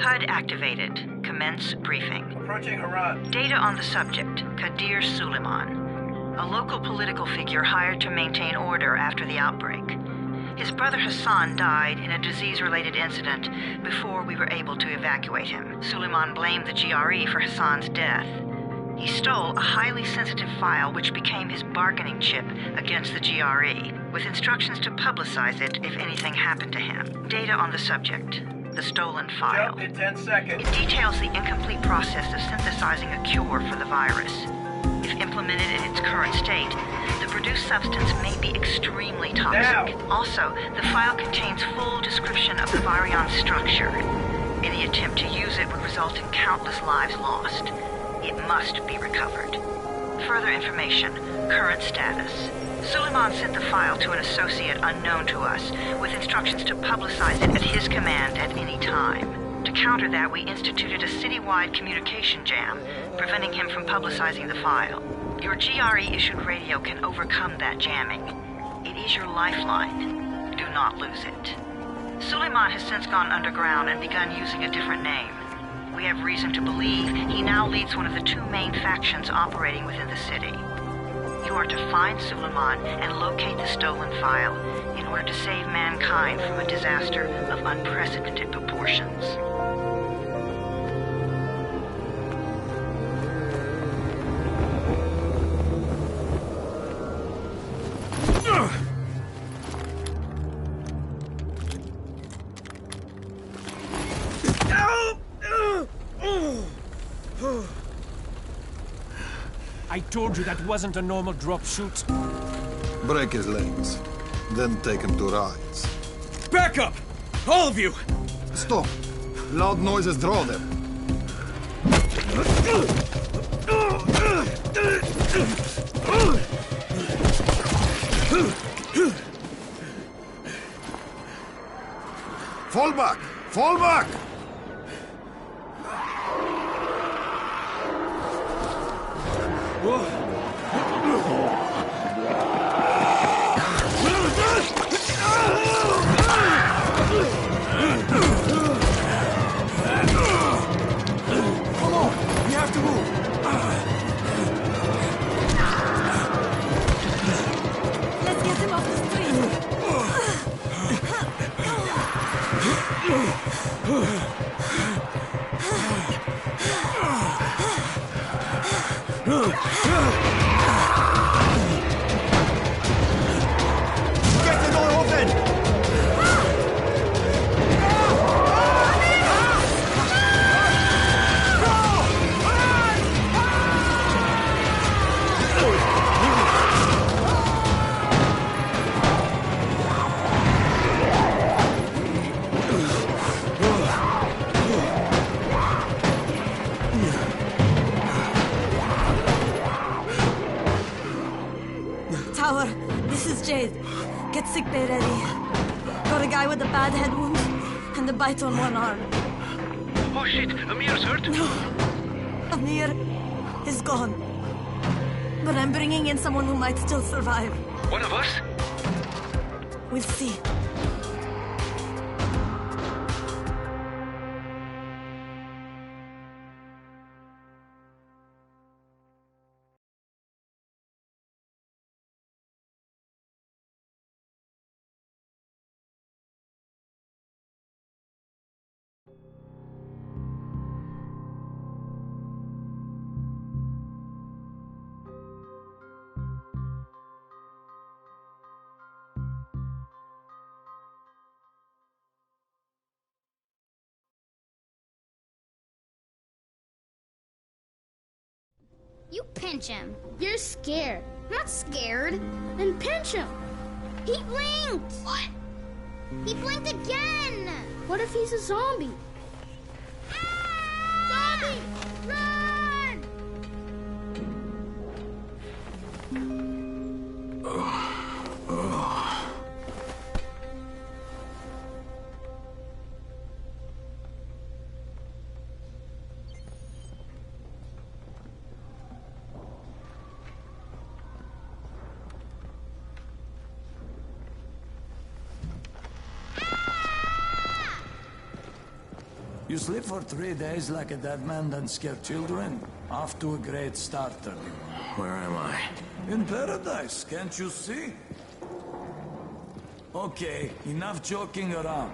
HUD activated. Commence briefing. Approaching Harran. Data on the subject, Kadir Suleiman, a local political figure hired to maintain order after the outbreak. His brother Hassan died in a disease-related incident before we were able to evacuate him. Suleiman blamed the GRE for Hassan's death. He stole a highly sensitive file which became his bargaining chip against the GRE, with instructions to publicize it if anything happened to him. Data on the subject. The stolen file. Jump in 10 seconds. It details the incomplete process of synthesizing a cure for the virus. If implemented in its current state, the produced substance may be extremely toxic. Now. Also, the file contains full description of the virion's structure. Any attempt to use it would result in countless lives lost. It must be recovered. Further information. Current status. Suleiman sent the file to an associate unknown to us, with instructions to publicize it at his command at any time. To counter that, we instituted a citywide communication jam, preventing him from publicizing the file. Your GRE-issued radio can overcome that jamming. It is your lifeline. Do not lose it. Suleiman has since gone underground and begun using a different name. We have reason to believe he now leads one of the two main factions operating within the city. You are to find Suleiman and locate the stolen file in order to save mankind from a disaster of unprecedented proportions. I told you that wasn't a normal drop shoot. Break his legs, then take him to rides. Back up! All of you! Stop! Loud noises draw them. Fall back! Fall back! Come on! We have to move! Let's get him off the street. Get the door open! Tower, this is Jade. Get sick bay ready. Got a guy with a bad head wound and a bite on one arm. Oh shit, Amir's hurt? No, Amir is gone. But I'm bringing in someone who might still survive. One of us? We'll see. You pinch him. You're scared. I'm not scared. Then pinch him. He blinked! What? He blinked again! What if he's a zombie? Ah! Zombie! Run! You sleep for 3 days like a dead man, then scare children? Off to a great start, 31. Where am I? In paradise, can't you see? Okay, enough joking around.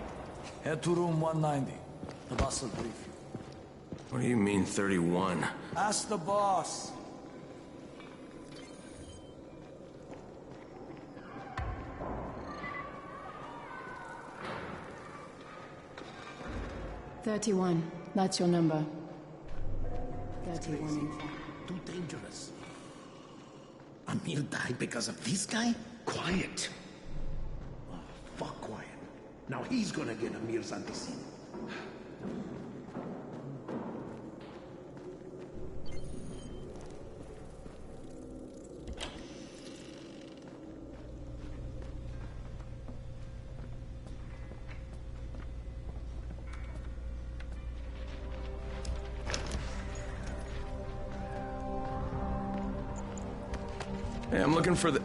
Head to room 190. The boss will brief you. What do you mean, 31? Ask the boss. That's your number. 31. Too dangerous. Amir died because of this guy? Quiet. Oh, fuck quiet. Now he's gonna get Amir's antecedent. Hey, I'm looking for the...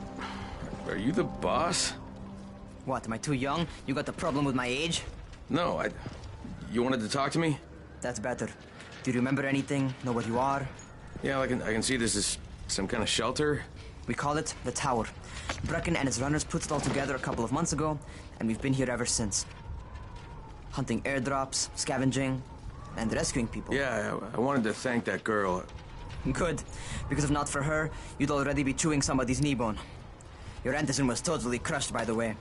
Are you the boss? What, am I too young? You got the problem with my age? No, You wanted to talk to me? That's better. Do you remember anything? Know what you are? Yeah, I can see this is some kind of shelter. We call it the Tower. Brecken and his runners put it all together a couple of months ago, and we've been here ever since. Hunting airdrops, scavenging, and rescuing people. Yeah, I wanted to thank that girl. Good, because if not for her, you'd already be chewing somebody's knee bone. Your antizin was totally crushed, by the way.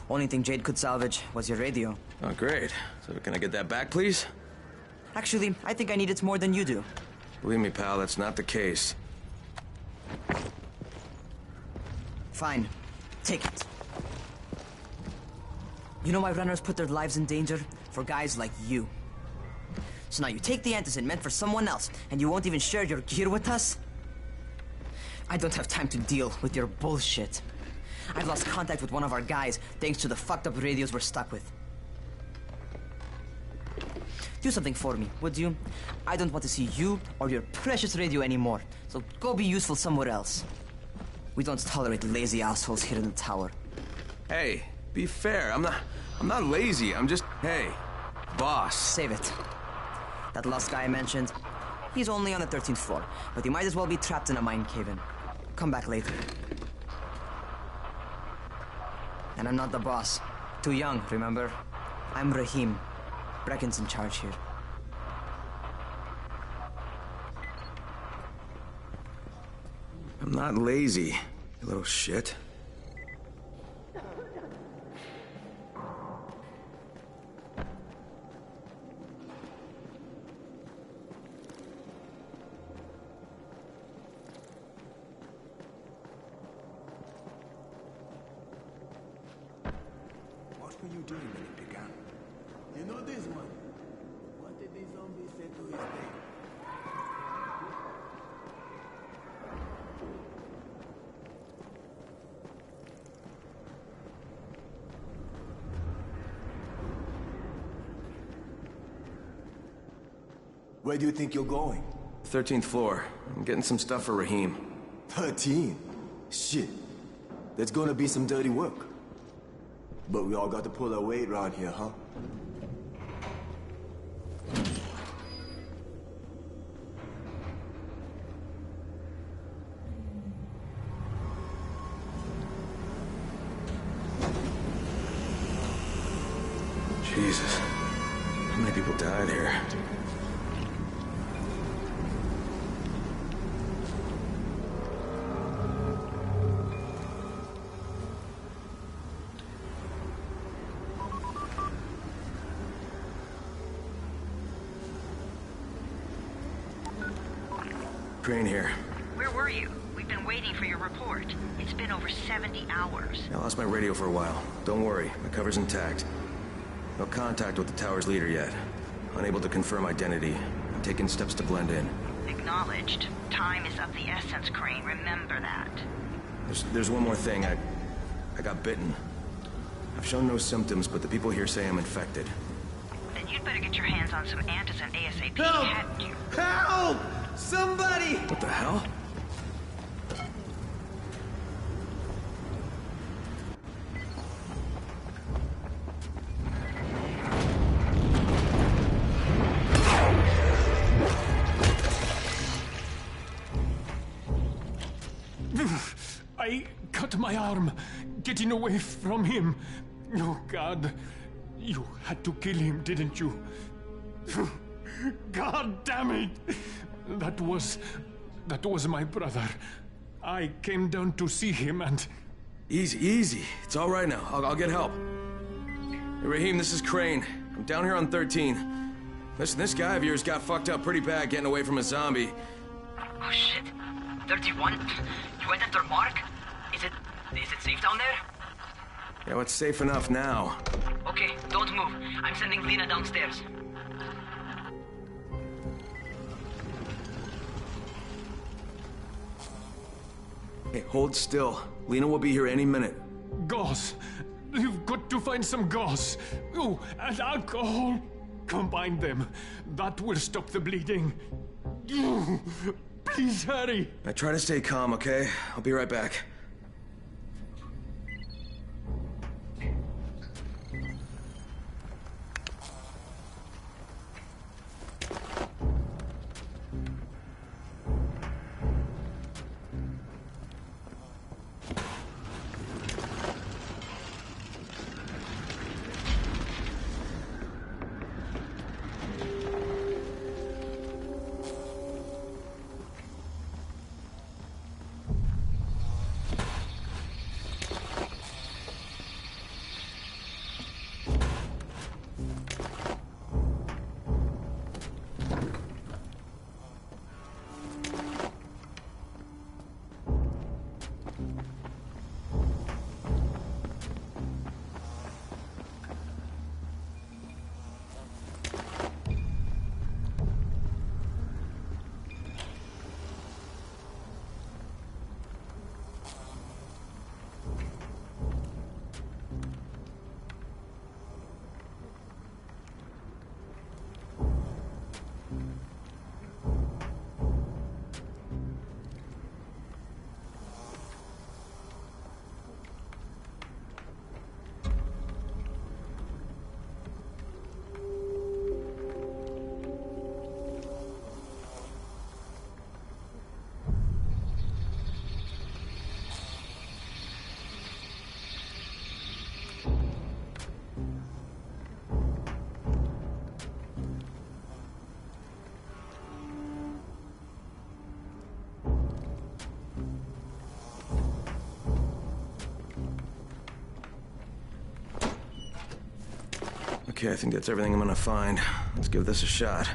Only thing Jade could salvage was your radio. Oh, great. So can I get that back, please? Actually, I think I need it more than you do. Believe me, pal, that's not the case. Fine. Take it. You know why runners put their lives in danger? For guys like you. So now you take the antizin meant for someone else, and you won't even share your gear with us? I don't have time to deal with your bullshit. I've lost contact with one of our guys thanks to the fucked up radios we're stuck with. Do something for me, would you? I don't want to see you or your precious radio anymore, so go be useful somewhere else. We don't tolerate lazy assholes here in the tower. Hey, be fair. I'm not lazy. I'm just... Hey, boss. Save it. That last guy I mentioned, he's only on the 13th floor, but he might as well be trapped in a mine cave-in. Come back later. And I'm not the boss. Too young, remember? I'm Rahim. Brecken's in charge here. I'm not lazy, you little shit. What were you doing when it began? You know this one? What did these zombies say to his name? Where do you think you're going? 13th floor. I'm getting some stuff for Rahim. 13? Shit. That's gonna be some dirty work. But we all got to pull our weight around here, huh? Jesus. How many people died here? Crane here. Where were you? We've been waiting for your report. It's been over 70 hours. I lost my radio for a while. Don't worry, my cover's intact. No contact with the tower's leader yet. Unable to confirm identity. I'm taking steps to blend in. Acknowledged. Time is of the essence, Crane. Remember that. There's one more thing. I got bitten. I've shown no symptoms, but the people here say I'm infected. Then you'd better get your hands on some antizin ASAP, Help! hadn't you? Help! Somebody! What the hell? I cut my arm, getting away from him. Oh, God. You had to kill him, didn't you? God damn it! That was my brother. I came down to see him and... Easy. It's all right now. I'll get help. Hey, Rahim, this is Crane. I'm down here on 13. Listen, this guy of yours got fucked up pretty bad getting away from a zombie. Oh, shit. 31? You went after Mark? Is it safe down there? Yeah, well, it's safe enough now. Okay, don't move. I'm sending Lena downstairs. Hey, hold still. Lena will be here any minute. Gauze. You've got to find some gauze. Oh, and alcohol. Combine them. That will stop the bleeding. Please hurry. I try to stay calm, okay? I'll be right back. Okay, I think that's everything I'm gonna find. Let's give this a shot.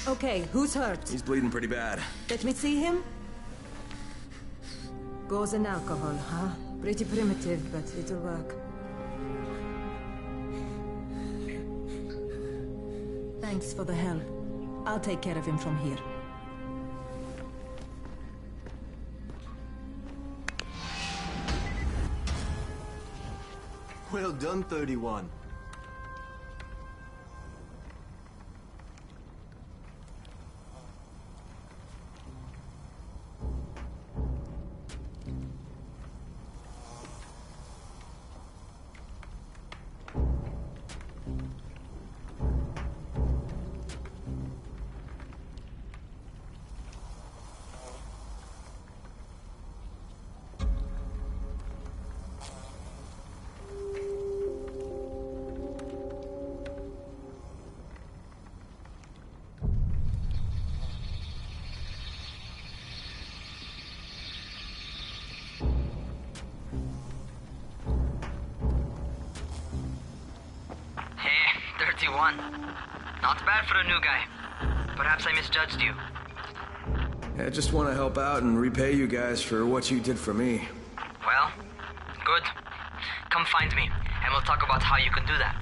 Okay, who's hurt? He's bleeding pretty bad. Let me see him. Gauze and alcohol, huh? Pretty primitive, but it'll work. Thanks for the help. I'll take care of him from here. Well done, 31. 31. Not bad for a new guy. Perhaps I misjudged you. I just want to help out and repay you guys for what you did for me. Well, good. Come find me, and we'll talk about how you can do that.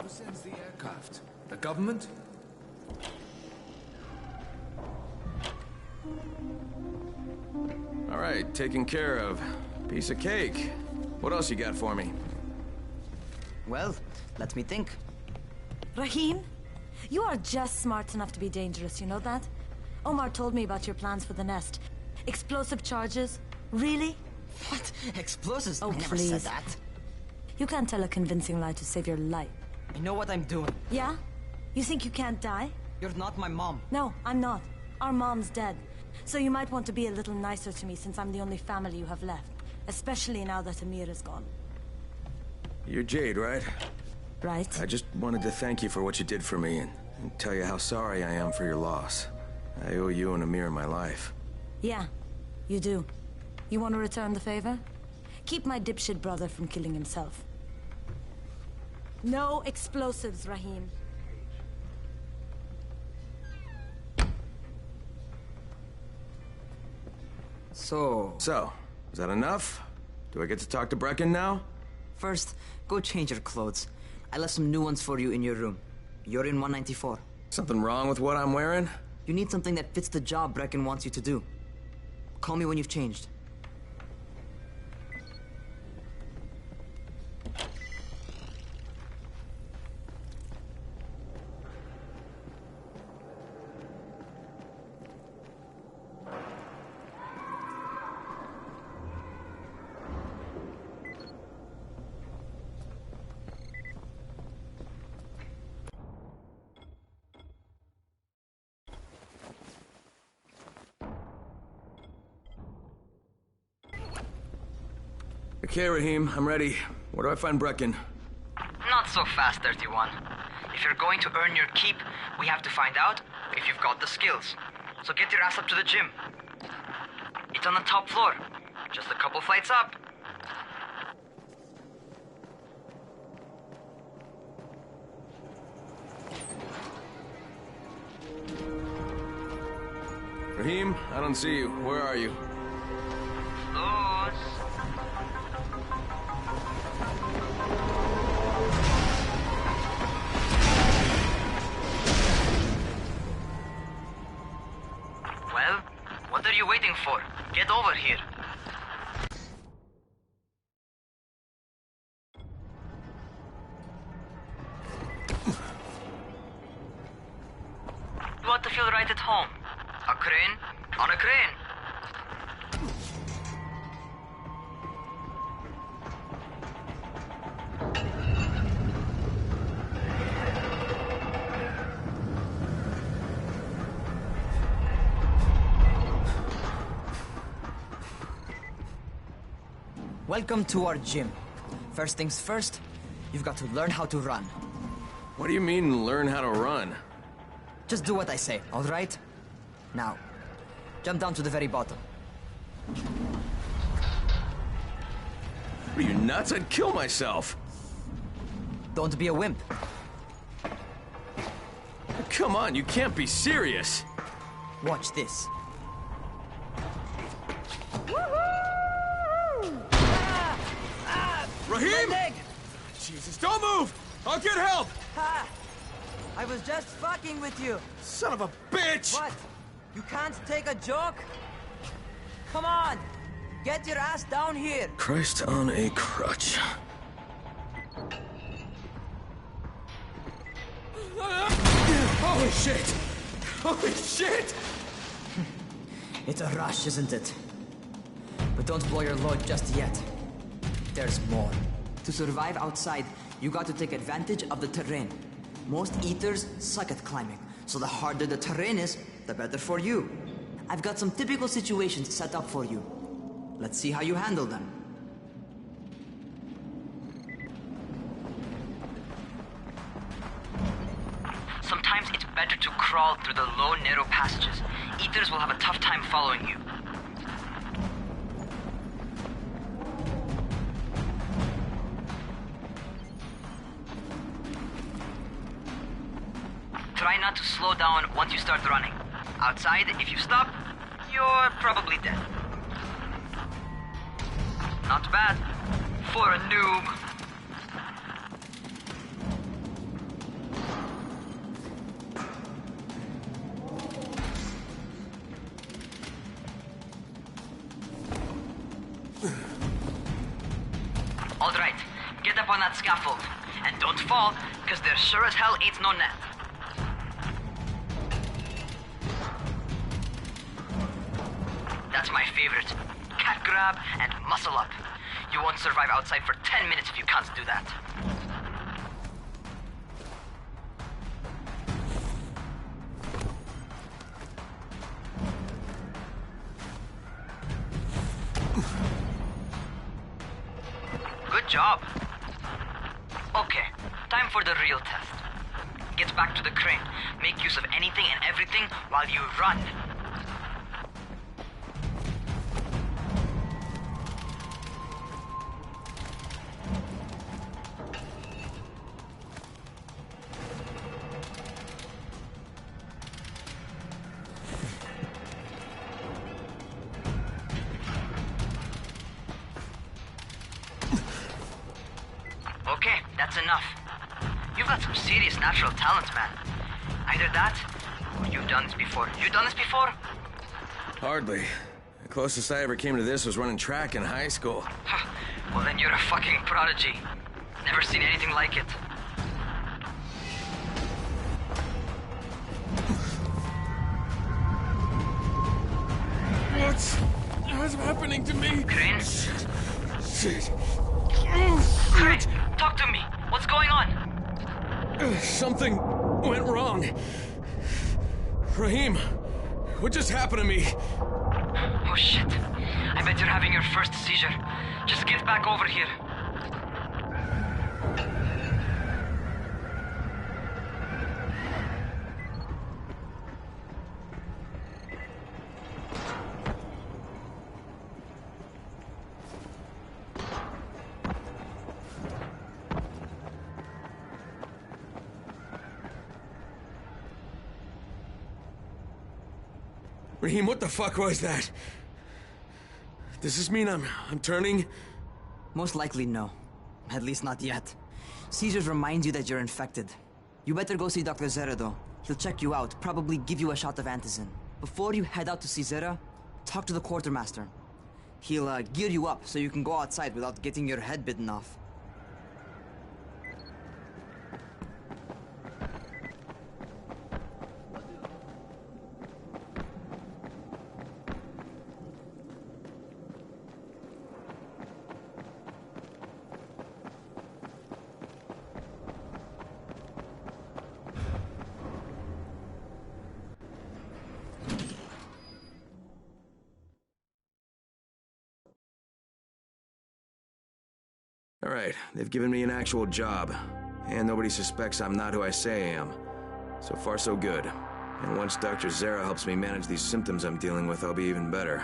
Who sends the aircraft? The government? All right, taken care of. Piece of cake. What else you got for me? Well, let me think. Rahim, you are just smart enough to be dangerous, you know that? Omar told me about your plans for the nest. Explosive charges? Really? What? Explosives? Oh, I never please. said that. You can't tell a convincing lie to save your life. I know what I'm doing. Yeah? You think you can't die? You're not my mom. No, I'm not. Our mom's dead. So you might want to be a little nicer to me since I'm the only family you have left. Especially now that Amir is gone. You're Jade, right? Right. I just wanted to thank you for what you did for me and tell you how sorry I am for your loss. I owe you and Amir my life. Yeah, you do. You want to return the favor? Keep my dipshit brother from killing himself. No explosives, Rahim. So, is that enough? Do I get to talk to Brecken now? first, go change your clothes. I left some new ones for you in your room. You're in 194. Something wrong with what I'm wearing? You need something that fits the job Brecken wants you to do. Call me when you've changed. Okay, Rahim, I'm ready. Where do I find Brecken? Not so fast, 31. If you're going to earn your keep, we have to find out if you've got the skills. So get your ass up to the gym. It's on the top floor. Just a couple flights up. Rahim, I don't see you. Where are you? Luz. Well, what are you waiting for? Get over here. You want to feel right at home. A crane on a crane. Welcome to our gym. First things first, you've got to learn how to run. What do you mean, learn how to run? Just do what I say, all right? Now, jump down to the very bottom. Are you nuts? I'd kill myself. Don't be a wimp. Come on, you can't be serious. Watch this. Rahim! Jesus, don't move! I'll get help! Ha! I was just fucking with you. Son of a bitch! What? You can't take a joke? Come on! Get your ass down here! Christ on a crutch. Holy shit! Holy shit! It's a rush, isn't it? But don't blow your load just yet. There's more. To survive outside, you got to take advantage of the terrain. Most eaters suck at climbing, so the harder the terrain is, the better for you. I've got some typical situations set up for you. Let's see how you handle them. Sometimes it's better to crawl through the low, narrow passages. Eaters will have a tough time following you. Try not to slow down once you start running. Outside, if you stop, you're probably dead. Not bad for a noob. All right, get up on that scaffold. And don't fall, because there sure as hell ain't no net. That's my favorite. Cat grab and muscle up. You won't survive outside for 10 minutes if you can't do that. Good job. Okay, time for the real test. Get back to the crane. Make use of anything and everything while you run. Okay, that's enough. You've got some serious natural talent, man. Either that, or you've done this before. You done this before? Hardly. The closest I ever came to this was running track in high school. Well, then you're a fucking prodigy. Never seen anything like it. What's happening to me? Crane? Shit. Crane, talk to me. What's going on? Something went wrong. Rahim, what just happened to me? Oh shit. I bet you're having your first seizure. Just get back over here. Rahim, what the fuck was that? Does this mean I'm turning? Most likely no. At least not yet. Seizures remind you that you're infected. You better go see Dr. Zere though. He'll check you out, probably give you a shot of antizin. Before you head out to see Zere, talk to the quartermaster. He'll gear you up so you can go outside without getting your head bitten off. All right, they've given me an actual job. And nobody suspects I'm not who I say I am. So far, so good. And once Dr. Zere helps me manage these symptoms I'm dealing with, I'll be even better.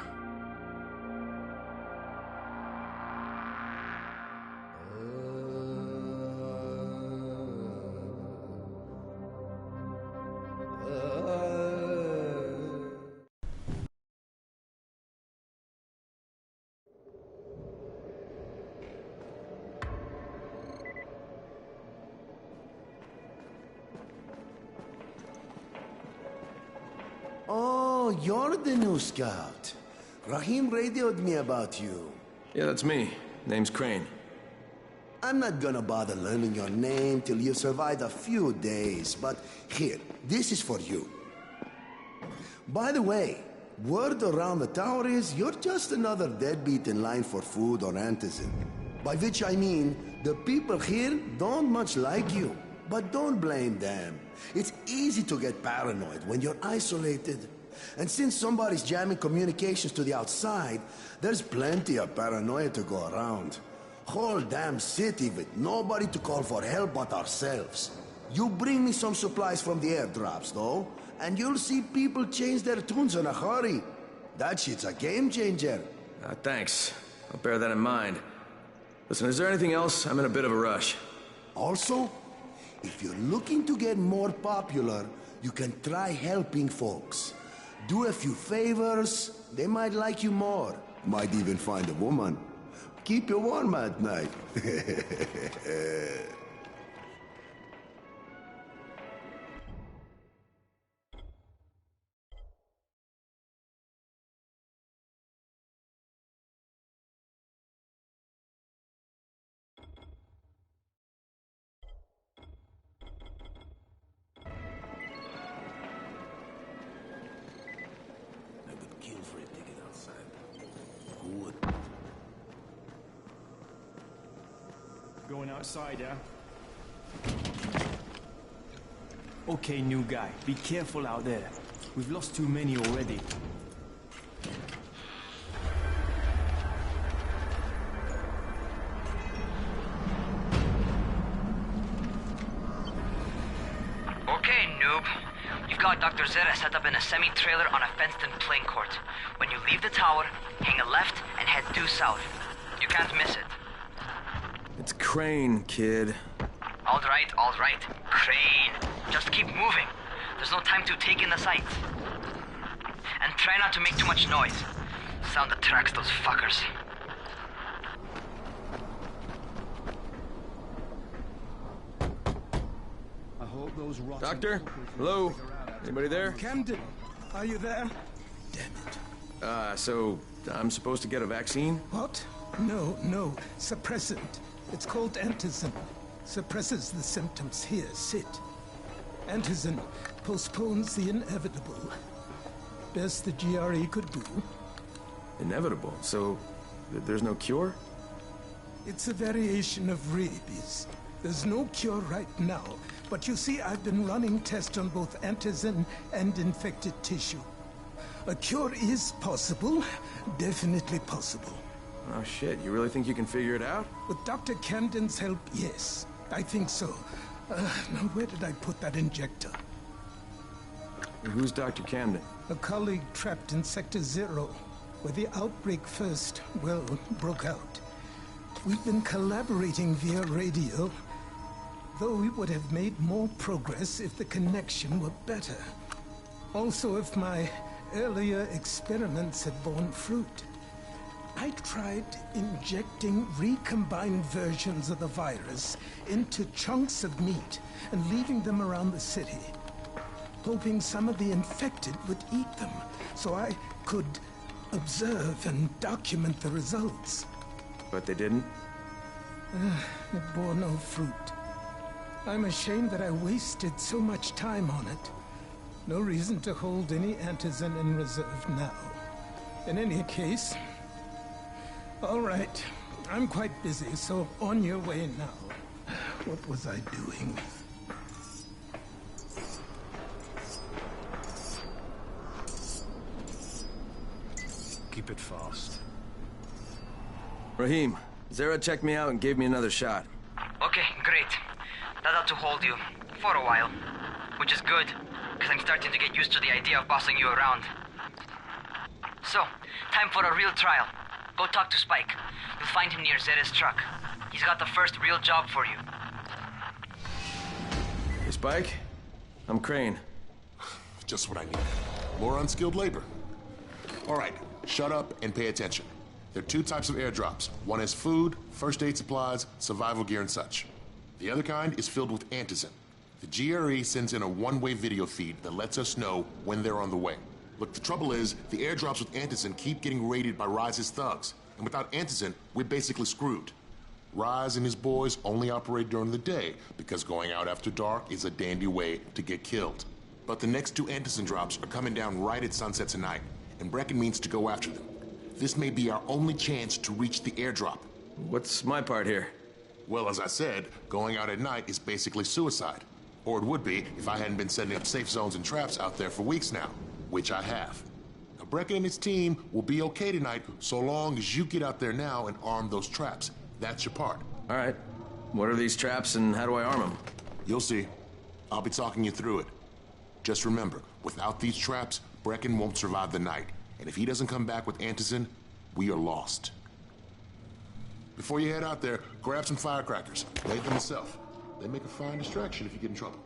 Oh, you're the new scout. Rahim radioed me about you. Yeah, that's me. Name's Crane. I'm not gonna bother learning your name till you survived a few days, but here, this is for you. By the way, word around the tower is you're just another deadbeat in line for food or antizin. By which I mean, the people here don't much like you. But don't blame them. It's easy to get paranoid when you're isolated. And since somebody's jamming communications to the outside, there's plenty of paranoia to go around. Whole damn city with nobody to call for help but ourselves. You bring me some supplies from the airdrops, though, and you'll see people change their tunes in a hurry. That shit's a game changer. Thanks. I'll bear that in mind. Listen, is there anything else? I'm in a bit of a rush. Also, if you're looking to get more popular, you can try helping folks. Do a few favors, they might like you more. Might even find a woman. Keep you warm at night. Going outside, yeah? Okay, new guy. Be careful out there. We've lost too many already. Okay, noob. You've got Dr. Zere set up in a semi-trailer on a fenced-in playing court. When you leave the tower, hang a left and head due south. You can't miss it. It's Crane, kid. All right. Crane. Just keep moving. There's no time to take in the sights. And try not to make too much noise. Sound attracts those fuckers. I hope those rotten... Doctor? Hello? Anybody there? Camden, are you there? So I'm supposed to get a vaccine? What? No. Suppressant. It's called Antizin. Suppresses the symptoms. Here, sit. Antizin postpones the inevitable. Best the GRE could do. Inevitable? So there's no cure? It's a variation of rabies. There's no cure right now, but you see, I've been running tests on both Antizin and infected tissue. A cure is possible, definitely possible. Oh shit, you really think you can figure it out? With Dr. Camden's help, yes. I think so. Now where did I put that injector? Who's Dr. Camden? A colleague trapped in Sector 0, where the outbreak first, well, broke out. We've been collaborating via radio, though we would have made more progress if the connection were better. Also, if my earlier experiments had borne fruit. I tried injecting recombined versions of the virus into chunks of meat and leaving them around the city, hoping some of the infected would eat them so I could observe and document the results. But they didn't? It bore no fruit. I'm ashamed that I wasted so much time on it. No reason to hold any Antizin in reserve now. In any case... All right. I'm quite busy, so on your way now. What was I doing? Keep it fast. Rahim, Zere checked me out and gave me another shot. Okay, great. That ought to hold you. For a while. Which is good, because I'm starting to get used to the idea of bossing you around. So, time for a real trial. Go talk to Spike. You'll find him near Zere's truck. He's got the first real job for you. Hey, Spike? I'm Crane. Just what I need. More unskilled labor. All right, shut up and pay attention. There are two types of airdrops. One is food, first aid supplies, survival gear, and such. The other kind is filled with Antizin. The GRE sends in a one-way video feed that lets us know when they're on the way. Look, the trouble is, the airdrops with Antizin keep getting raided by Rise's thugs. And without Antizin, we're basically screwed. Rise and his boys only operate during the day, because going out after dark is a dandy way to get killed. But the next two Antizin drops are coming down right at sunset tonight, and Brecken means to go after them. This may be our only chance to reach the airdrop. What's my part here? Well, as I said, going out at night is basically suicide. Or it would be if I hadn't been setting up safe zones and traps out there for weeks now. which I have. Now, Brecken and his team will be okay tonight so long as you get out there now and arm those traps. That's your part. All right. What are these traps and how do I arm them? You'll see. I'll be talking you through it. Just remember, without these traps, Brecken won't survive the night. And if he doesn't come back with Antizin, we are lost. Before you head out there, grab some firecrackers. Make them yourself. They make a fine distraction if you get in trouble.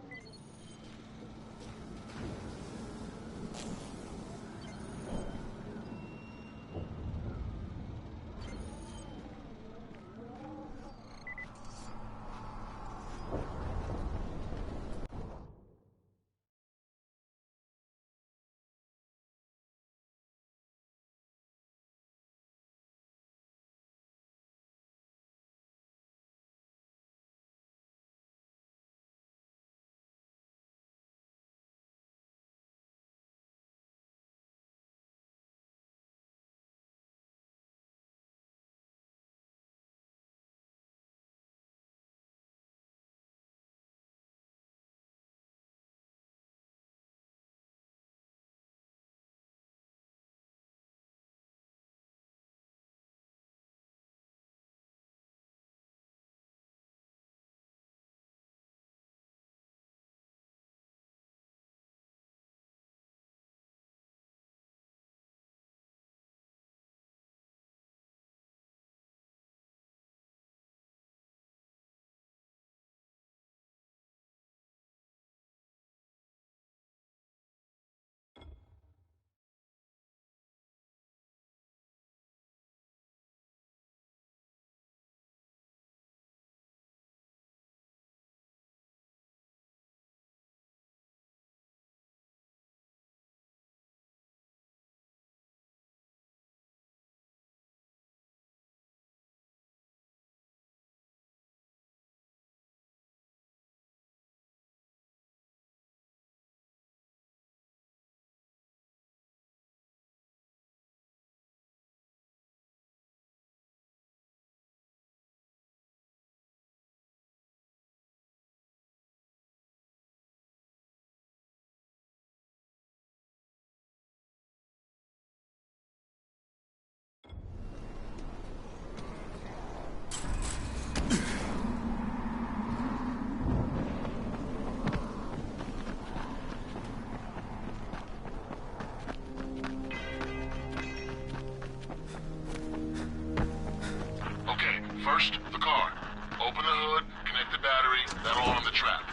First, the car. Open the hood, connect the battery, that'll arm the trap.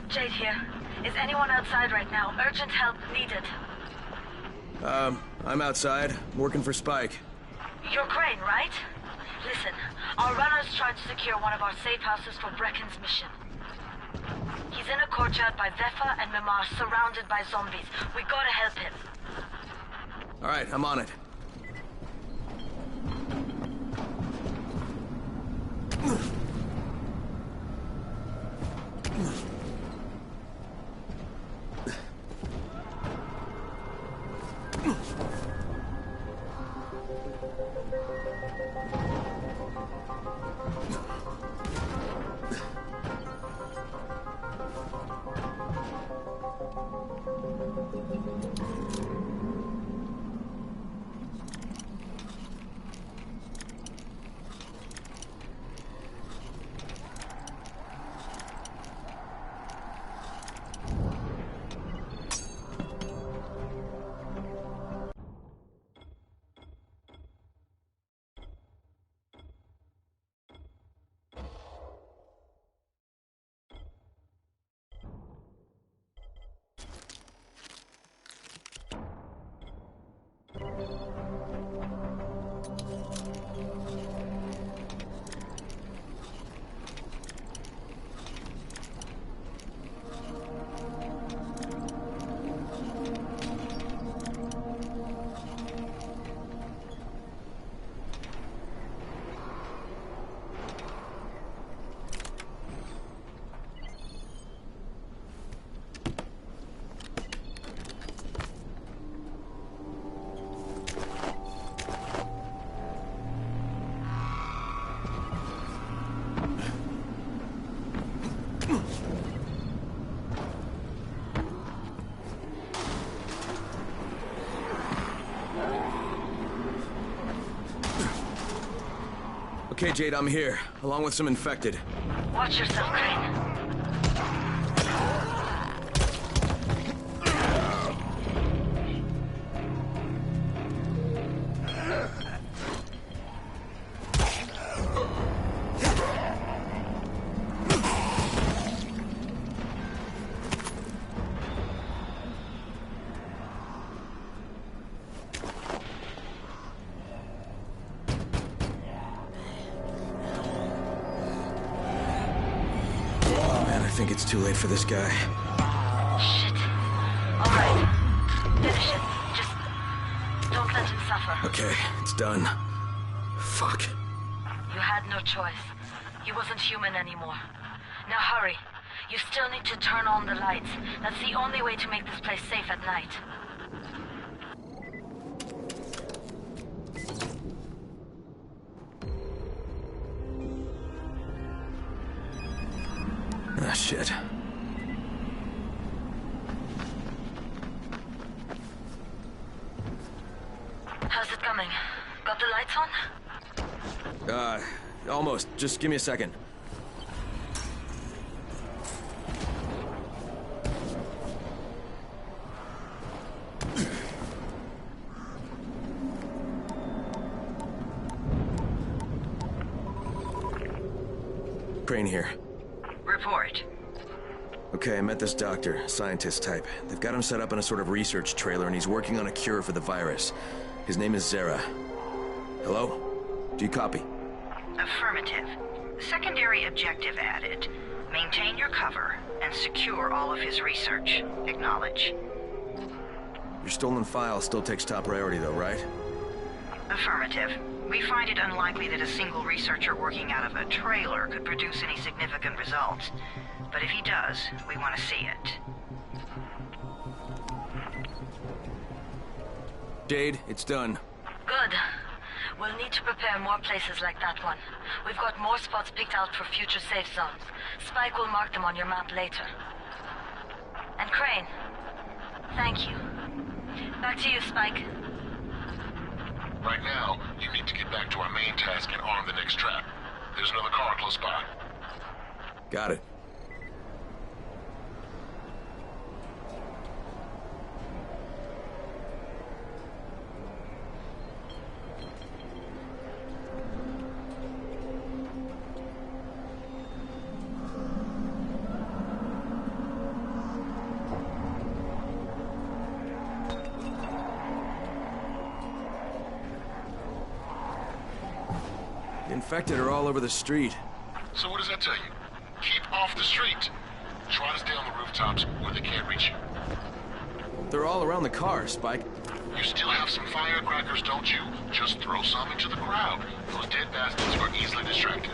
Jade here. Is anyone outside right now? Urgent help needed. I'm outside, working for Spike. You're Crane, right? Listen, our runners tried to secure one of our safe houses for Brecken's mission. He's in a courtyard by Vefa and Mimar, surrounded by zombies. We gotta help him. All right, I'm on it. Okay, Jade, I'm here, along with some infected. Watch yourself, Crane. I think it's too late for this guy. Shit. All right. Finish it. Just don't let him suffer. Okay, it's done. Fuck. You had no choice. He wasn't human anymore. Now hurry. You still need to turn on the lights. That's the only way to make this place safe at night. Ah, shit. How's it coming? Got the lights on? Almost. Just give me a second. Crane here. Report. Okay, I met this doctor, scientist type. They've got him set up in a sort of research trailer, and he's working on a cure for the virus. His name is Zere. Hello? Do you copy? Affirmative. Secondary objective added. Maintain your cover and secure all of his research. Acknowledge. Your stolen file still takes top priority, though, right? Affirmative. We find it unlikely that a single researcher working out of a trailer could produce any significant results. But if he does, we want to see it. Jade, it's done. Good. We'll need to prepare more places like that one. We've got more spots picked out for future safe zones. Spike will mark them on your map later. And Crane, thank you. Back to you, Spike. Right now, you need to get back to our main task and arm the next trap. There's another car close by. Got it. The infected are all over the street. So what does that tell you? Keep off the street. Try to stay on the rooftops where they can't reach you. They're all around the car, Spike. You still have some firecrackers, don't you? Just throw some into the crowd. Those dead bastards are easily distracted.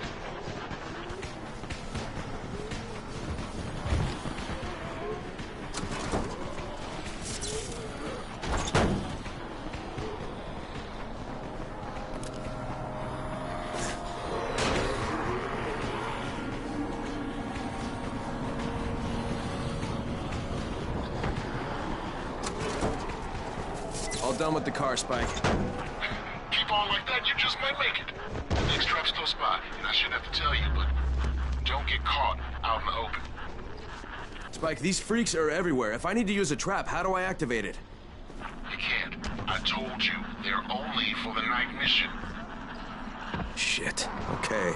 All done with the car, Spike. Keep on like that, you just might make it. The next trap's close by, and I shouldn't have to tell you, but don't get caught out in the open. Spike, these freaks are everywhere. If I need to use a trap, how do I activate it? You can't. I told you, they're only for the night mission. Shit. Okay.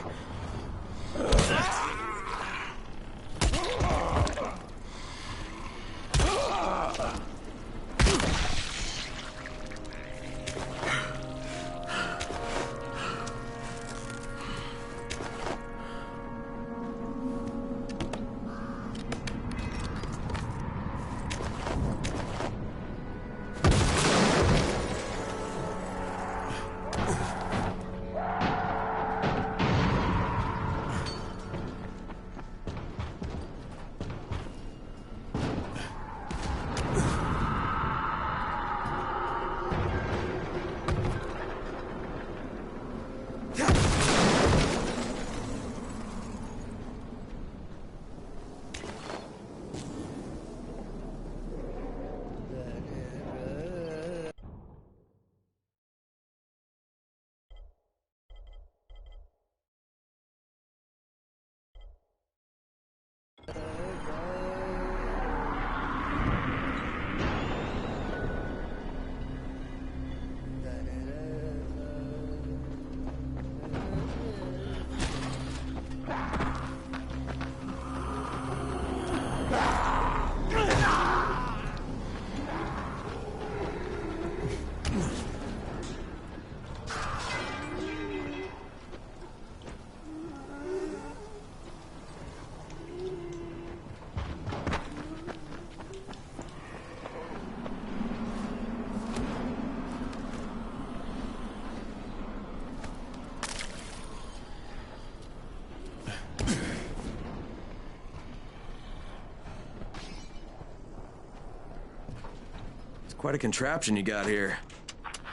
Quite a contraption you got here.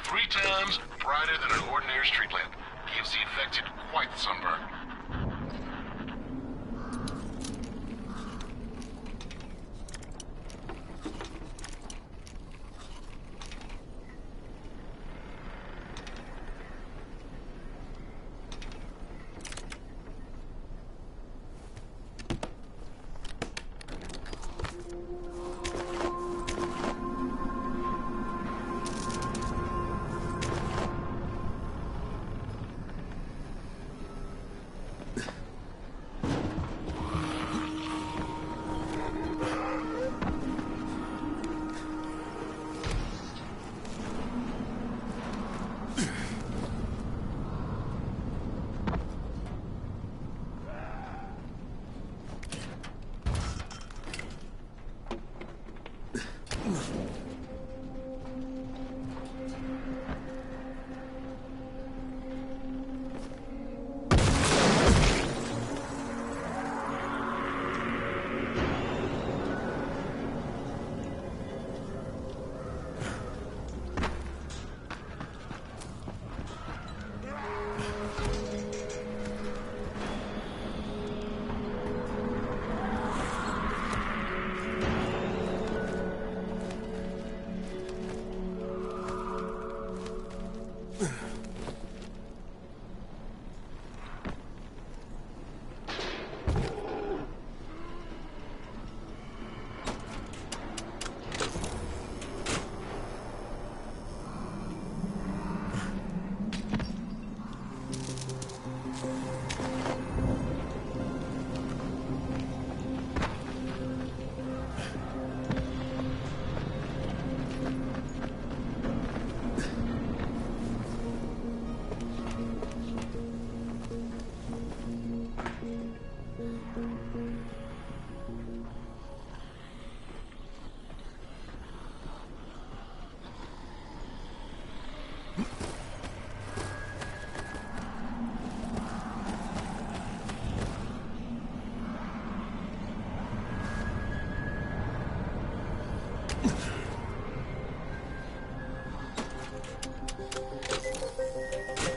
3 times brighter than an ordinary street lamp. Gives the infected quite the sunburn.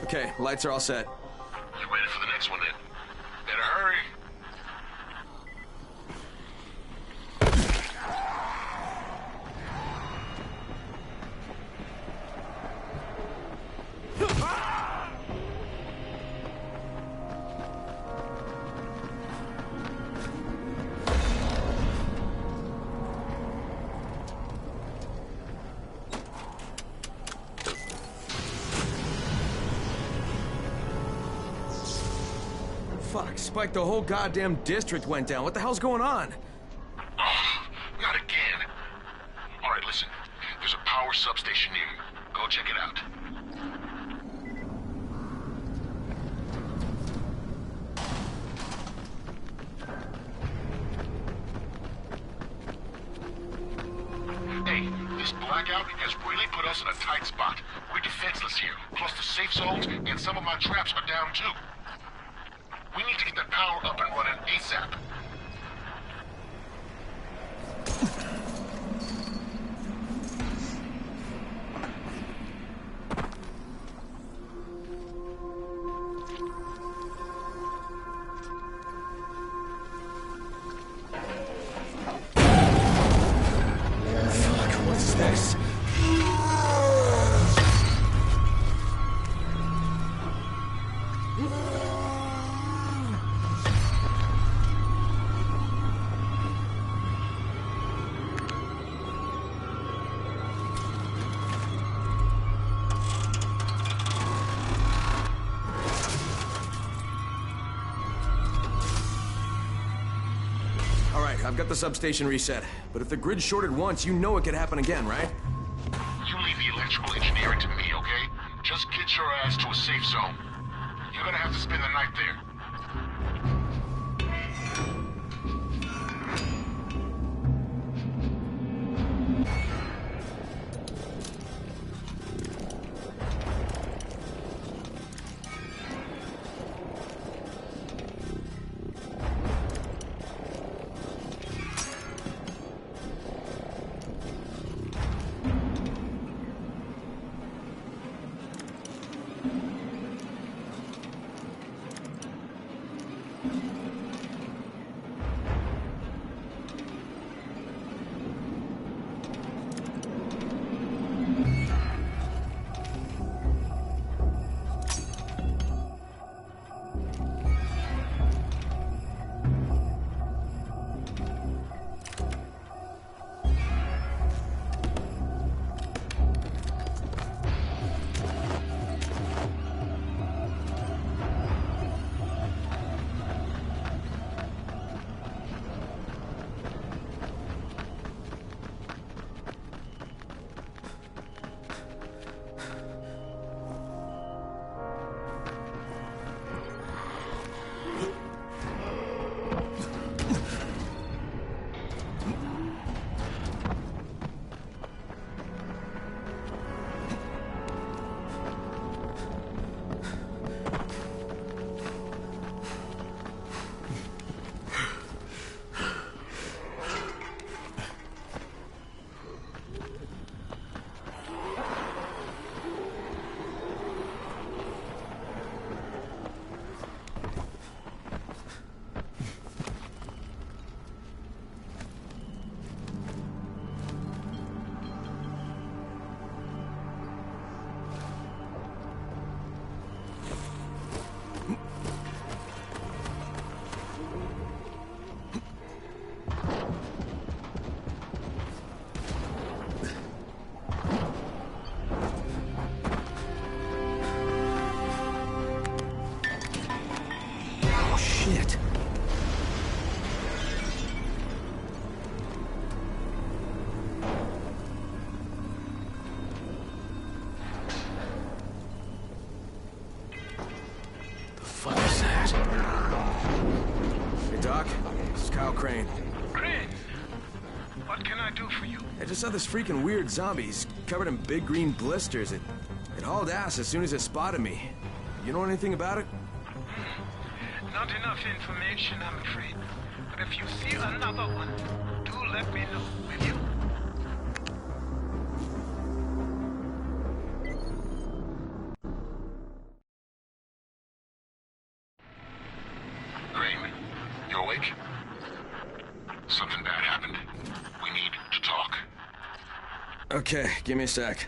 Okay, lights are all set. You ready for the next one then? Better hurry. Fuck, Spike, the whole goddamn district went down. What the hell's going on? Oh, not again. All right, listen. There's a power substation near you. Go check it out. Hey, this blackout has really put us in a tight spot. We're defenseless here. Plus the safe zones and some of my traps are down too. We need to get that power up and running ASAP. Fuck, what's this? I've got the substation reset, but if the grid shorted once, you know it could happen again, right? You leave the electrical engineering to me, okay? Just get your ass to a safe zone. You're gonna have to spend the night there. What can I do for you? I just saw this freaking weird zombie. He's covered in big green blisters. It hauled ass as soon as it spotted me. You know anything about it? Not enough information, I'm afraid. But if you see another one, do let me know, will you? Crane, you awake? Something bad happened. We need to talk. Okay, give me a sec.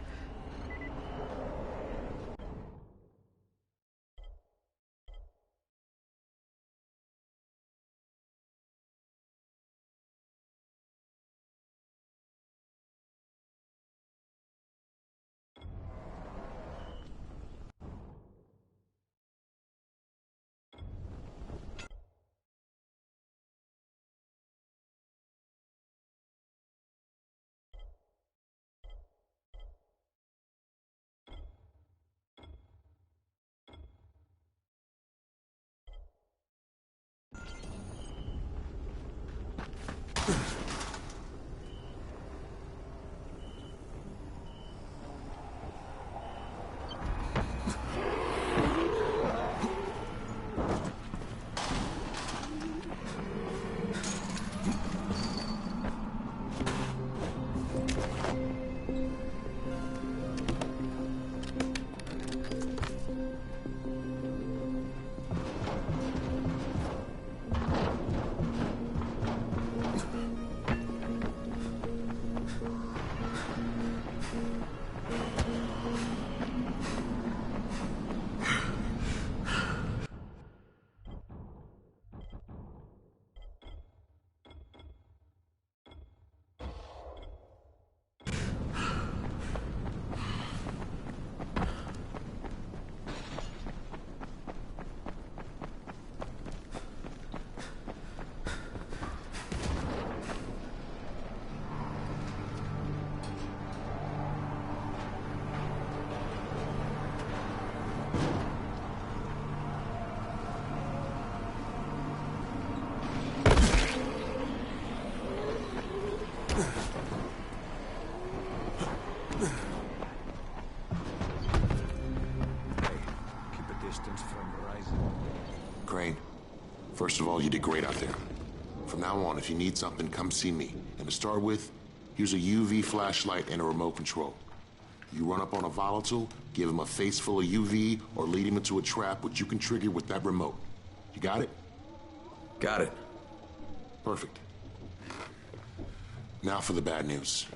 Crane, first of all, you did great out there. From now on, if you need something, come see me. And to start with, here's a UV flashlight and a remote control. You run up on a volatile, give him a face full of UV, or lead him into a trap which you can trigger with that remote. You got it? Got it. Perfect. Now for the bad news.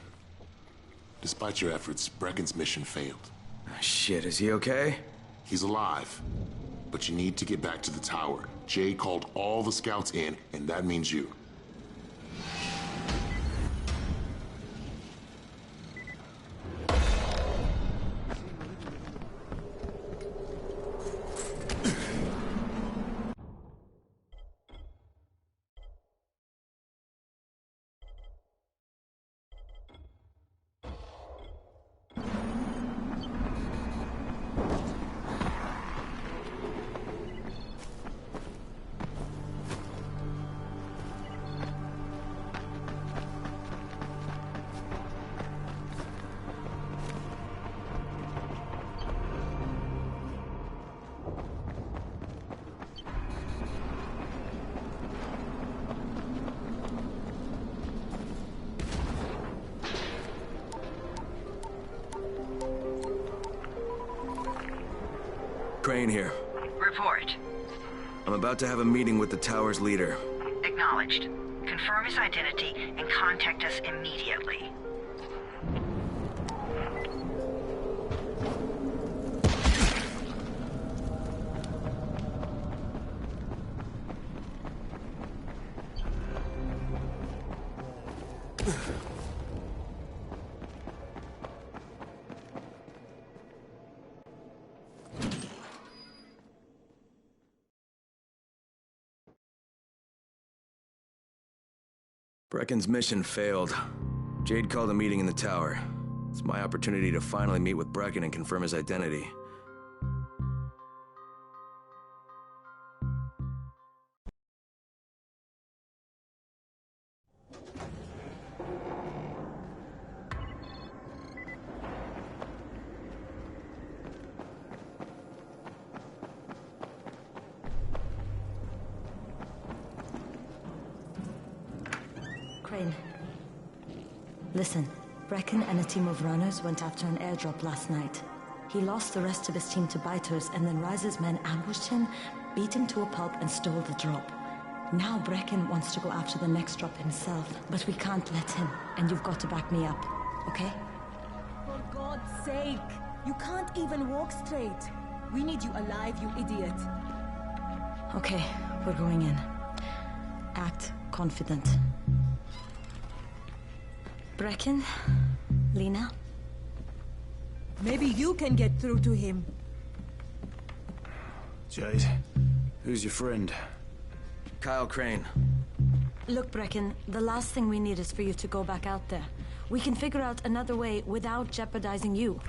Despite your efforts, Brecken's mission failed. Shit, is he okay? He's alive. But you need to get back to the tower. Jade called all the scouts in, and that means you. Crane here. Report. I'm about to have a meeting with the tower's leader. Acknowledged. Confirm his identity and contact us immediately. Brecken's mission failed. Jade called a meeting in the tower. It's my opportunity to finally meet with Brecken and confirm his identity. Listen, Brecken and a team of runners went after an airdrop last night. He lost the rest of his team to biters, and then Rise's men ambushed him, beat him to a pulp, and stole the drop. Now Brecken wants to go after the next drop himself, but we can't let him, and you've got to back me up, okay? For God's sake! You can't even walk straight. We need you alive, you idiot. Okay, we're going in. Act confident. Brecken? Lena? Maybe you can get through to him. Jade, who's your friend? Kyle Crane. Look, Brecken, the last thing we need is for you to go back out there. We can figure out another way without jeopardizing you.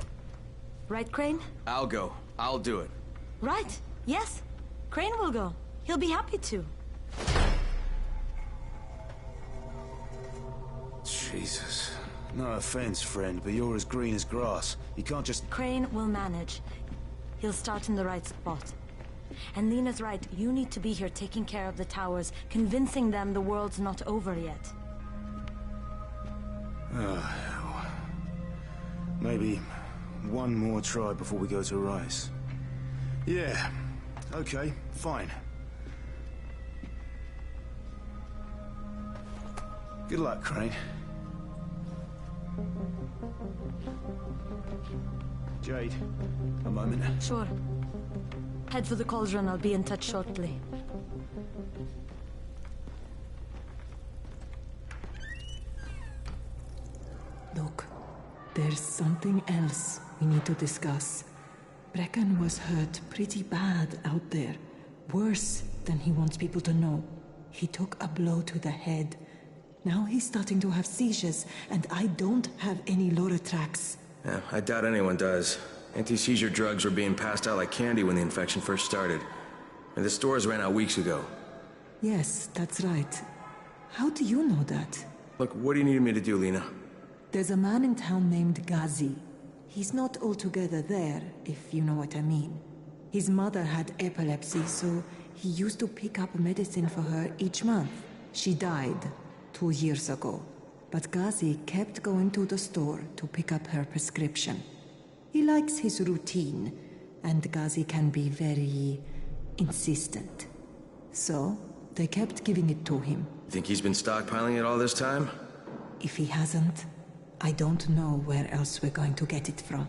Right, Crane? I'll go. I'll do it. Right. Yes. Crane will go. He'll be happy to. Jesus. No offense, friend, but you're as green as grass. You can't just... Crane will manage. He'll start in the right spot. And Lena's right, you need to be here taking care of the towers, convincing them the world's not over yet. Oh, hell. Maybe one more try before we go to Rise. Yeah, okay, fine. Good luck, Crane. Jade, a moment. Sure. Head for the cauldron. I'll be in touch shortly. Look, there's something else we need to discuss. Brecken was hurt pretty bad out there. Worse than he wants people to know. He took a blow to the head. Now he's starting to have seizures, and I don't have any Loratrax. Yeah, I doubt anyone does. Anti-seizure drugs were being passed out like candy when the infection first started. And the stores ran out weeks ago. Yes, that's right. How do you know that? Look, what do you need me to do, Lena? There's a man in town named Ghazi. He's not altogether there, if you know what I mean. His mother had epilepsy, so he used to pick up medicine for her each month. She died 2 years ago, but Ghazi kept going to the store to pick up her prescription. He likes his routine, and Ghazi can be very insistent. So, they kept giving it to him. Think he's been stockpiling it all this time? If he hasn't, I don't know where else we're going to get it from.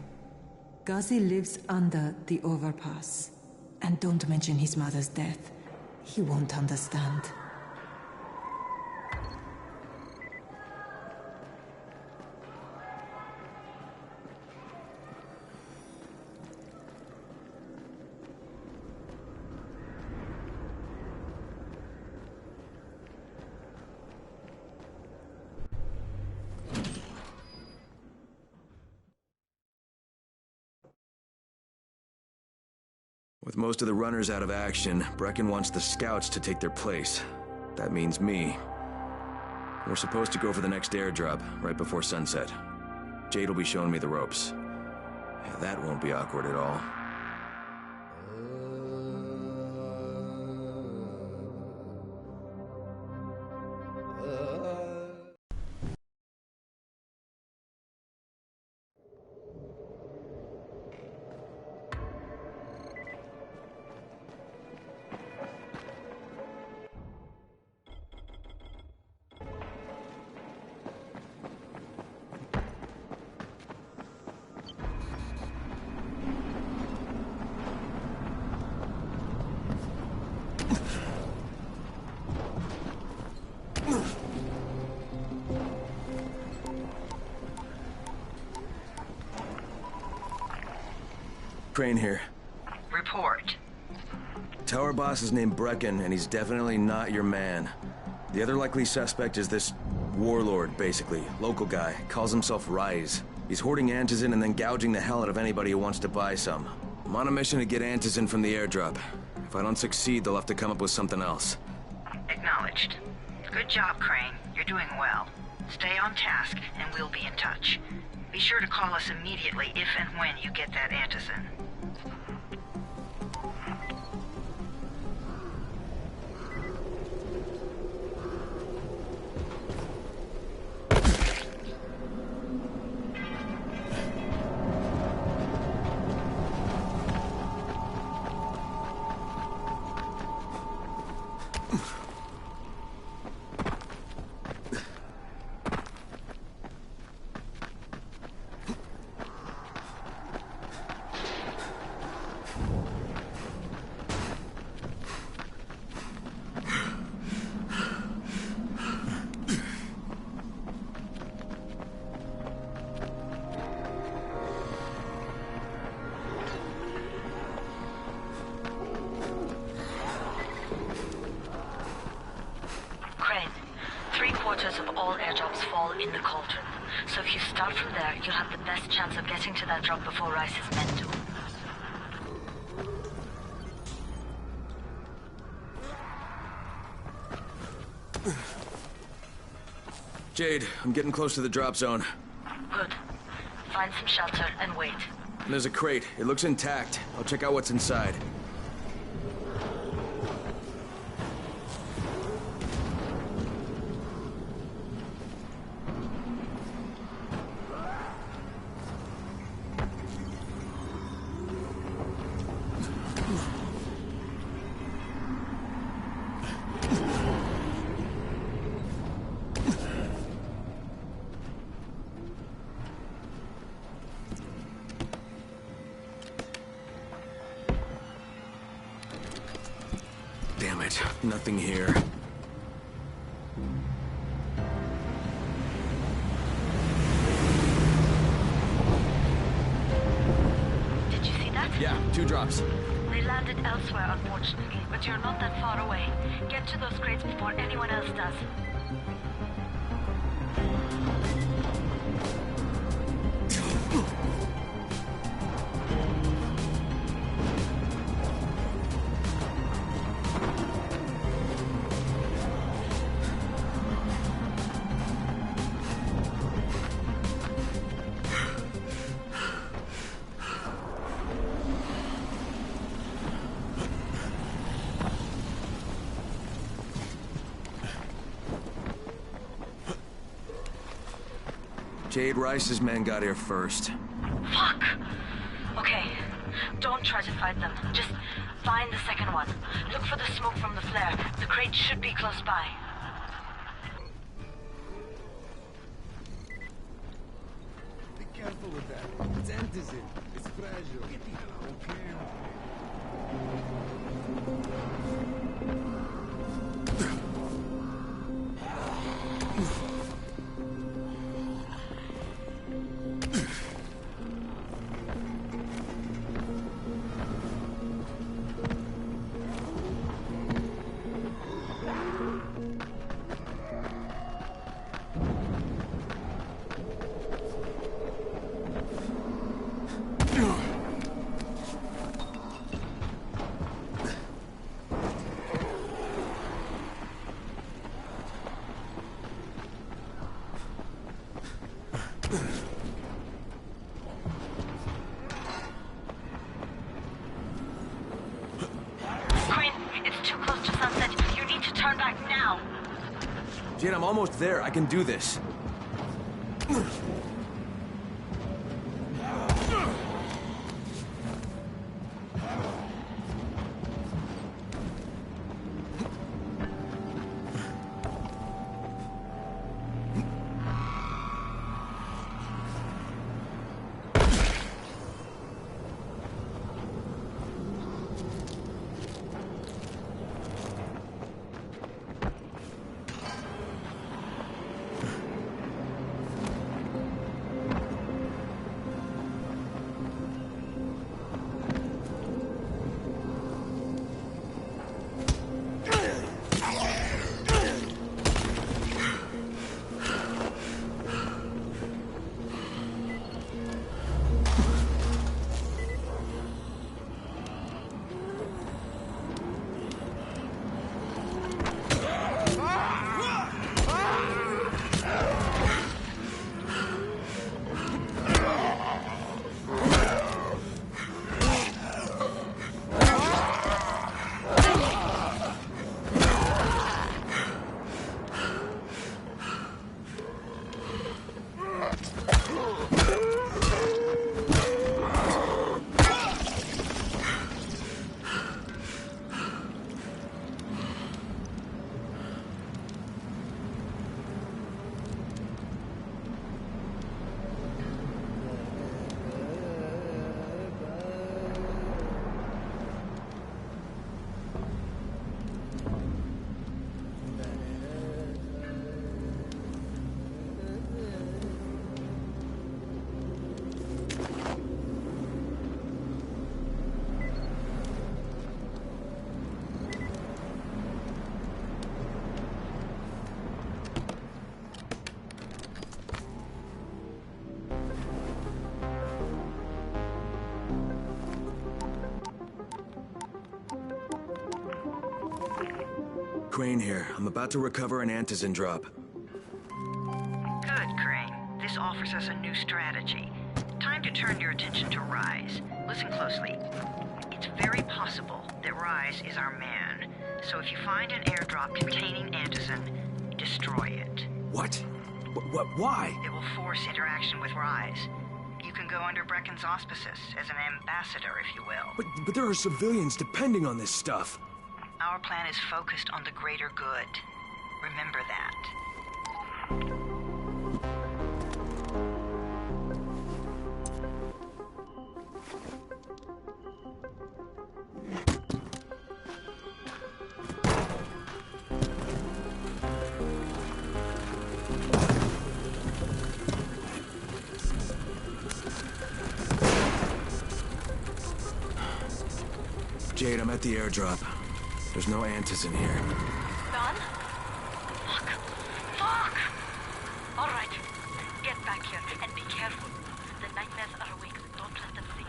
Ghazi lives under the overpass. And don't mention his mother's death. He won't understand. With most of the runners out of action, Brecken wants the scouts to take their place. That means me. We're supposed to go for the next airdrop, right before sunset. Jade will be showing me the ropes. Yeah, that won't be awkward at all. Crane here. Report. Tower boss is named Brecken, and he's definitely not your man. The other likely suspect is this warlord, basically. Local guy. Calls himself Rise. He's hoarding Antizin and then gouging the hell out of anybody who wants to buy some. I'm on a mission to get Antizin from the airdrop. If I don't succeed, they'll have to come up with something else. Acknowledged. Good job, Crane. You're doing well. Stay on task, and we'll be in touch. Be sure to call us immediately if and when you get that Antizin. in the cauldron. So if you start from there, you'll have the best chance of getting to that drop before Rice's men do. Jade, I'm getting close to the drop zone. Good. Find some shelter and wait. And there's a crate. It looks intact. I'll check out what's inside. Damn it, nothing here. Did you see that? Yeah, 2 drops. They landed elsewhere, unfortunately, but you're not that far away. Get to those crates before anyone else does. Jade Rice's men got here first. Fuck! Okay, don't try to fight them. Just find the second one. Look for the smoke from the flare. The crate should be close by. Be careful with that. It's antizin. It's fragile. Get the hell out. Okay. Jade, I'm almost there. I can do this. Crane here. I'm about to recover an Antizin drop. Good, Crane. This offers us a new strategy. Time to turn your attention to Rise. Listen closely. It's very possible that Rise is our man. So if you find an airdrop containing Antizin, destroy it. What? Why? It will force interaction with Rise. You can go under Brecken's auspices as an ambassador, if you will. But there are civilians depending on this stuff. Our plan is focused on the greater good. Remember that. Jade, I'm at the airdrop. There's no Antizin here. Done? Fuck! All right. Get back here and be careful. The nightmares are awake. Don't let them see you.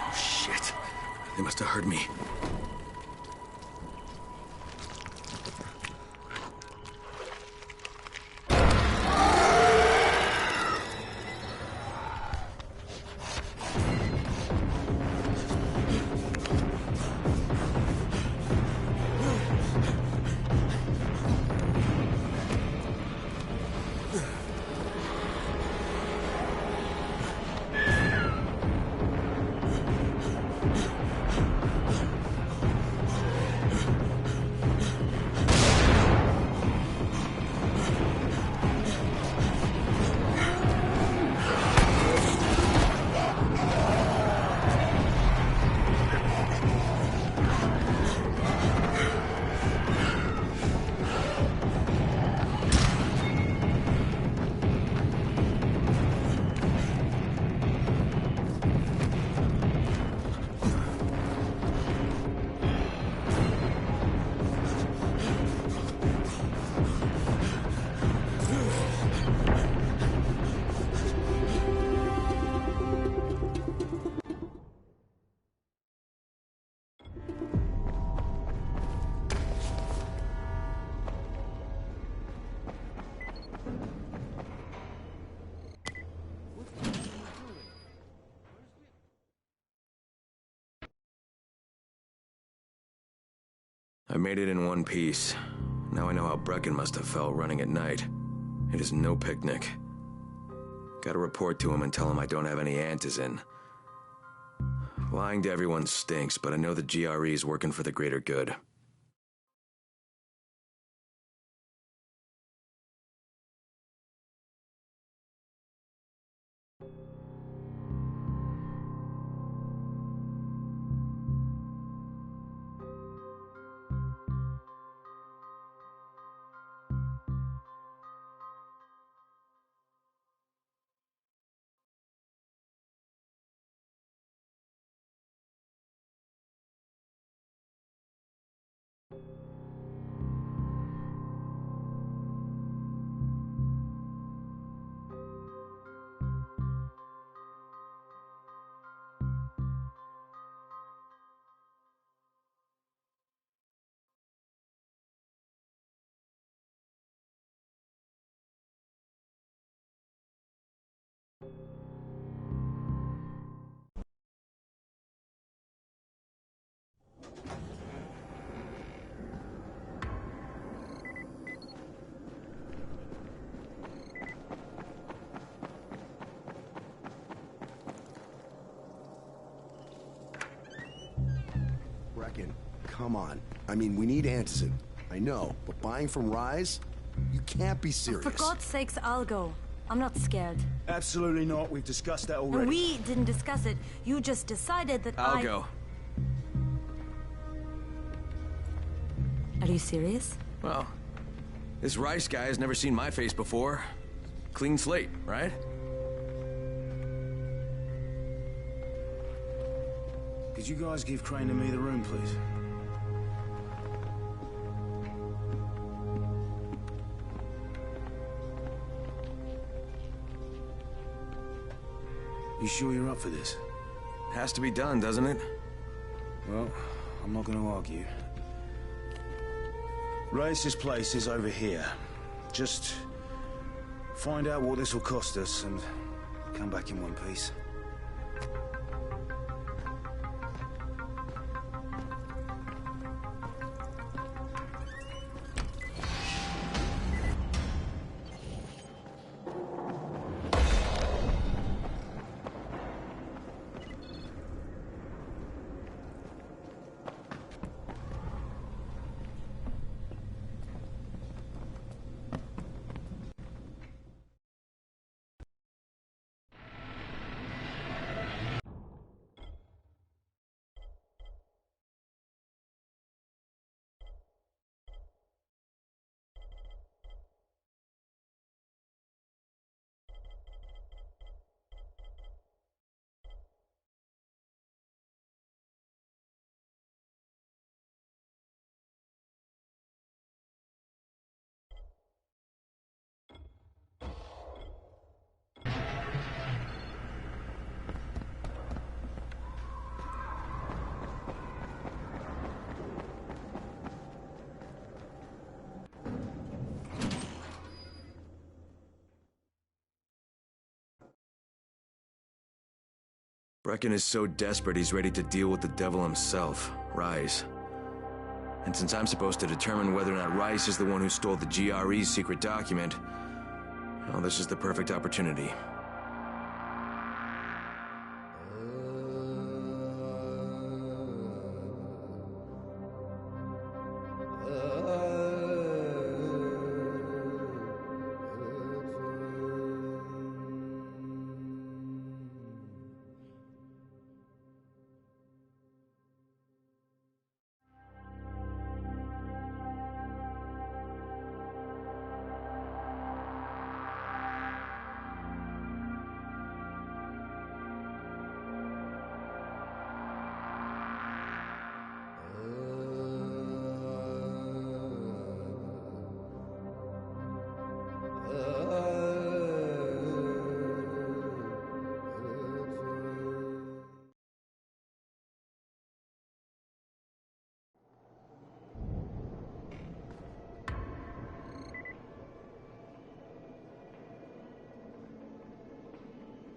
Oh, shit. They must have heard me. I made it in one piece. Now I know how Brecken must have felt running at night. It is no picnic. Gotta report to him and tell him I don't have any Antizin. Lying to everyone stinks, but I know the GRE is working for the greater good. Come on. I mean, we need Antizin. I know, but buying from Rise? You can't be serious. For God's sakes, I'll go. I'm not scared. Absolutely not. We've discussed that already. And we didn't discuss it. You just decided that I'll go. Are you serious? Well, this Rice guy has never seen my face before. Clean slate, right? Could you guys give Crane and me the room, please? You sure you're up for this? Has to be done, doesn't it? Well, I'm not going to argue. Reyes' place is over here. Just find out what this will cost us and come back in one piece. Brecken is so desperate he's ready to deal with the devil himself, Reyes. And since I'm supposed to determine whether or not Reyes is the one who stole the GRE's secret document, well, this is the perfect opportunity.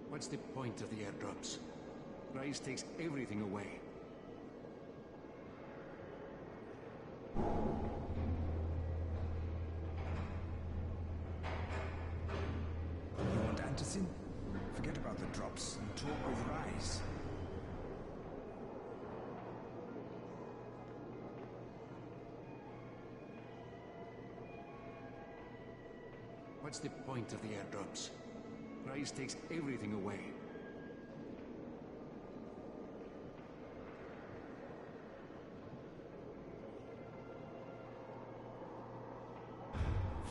What's the point of the airdrops? Reyes takes everything away. You want Anderson? Forget about the drops and talk with Reyes. What's the point of the airdrops? Reyes takes everything away.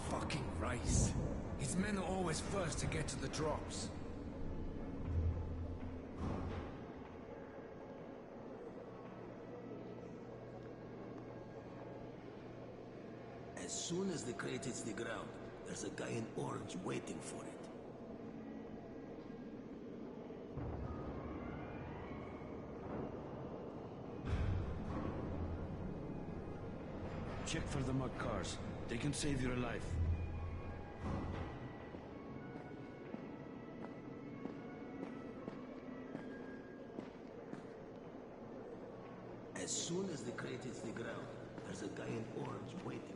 Fucking Reyes. His men are always first to get to the drops. As soon as the crate hits the ground, there's a guy in orange waiting for it. Check for the mud cars. They can save your life. As soon as the crate hits the ground, there's a guy in orange waiting for it.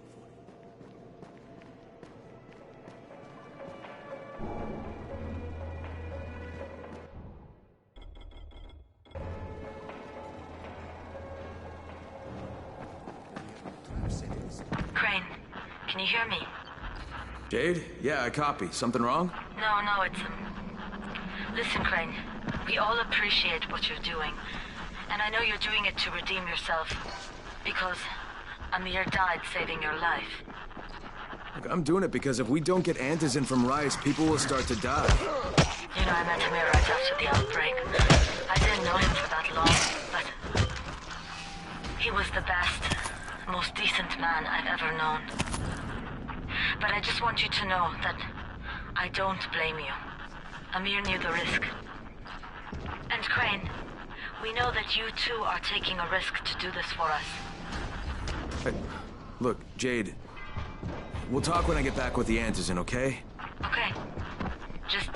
Crane, can you hear me? Jade? Yeah, I copy. Something wrong? No, it's... Listen, Crane, we all appreciate what you're doing. And I know you're doing it to redeem yourself. Because Amir died saving your life. Look, I'm doing it because if we don't get Antizin from Reyes, people will start to die. You know, I met Amir right after the outbreak. I didn't know him for that long, but... he was the best, most decent man I've ever known. But I just want you to know that I don't blame you. Amir knew the risk. And Crane, we know that you too are taking a risk to do this for us. Look, Jade, we'll talk when I get back with the Antizin, okay? Okay. Just...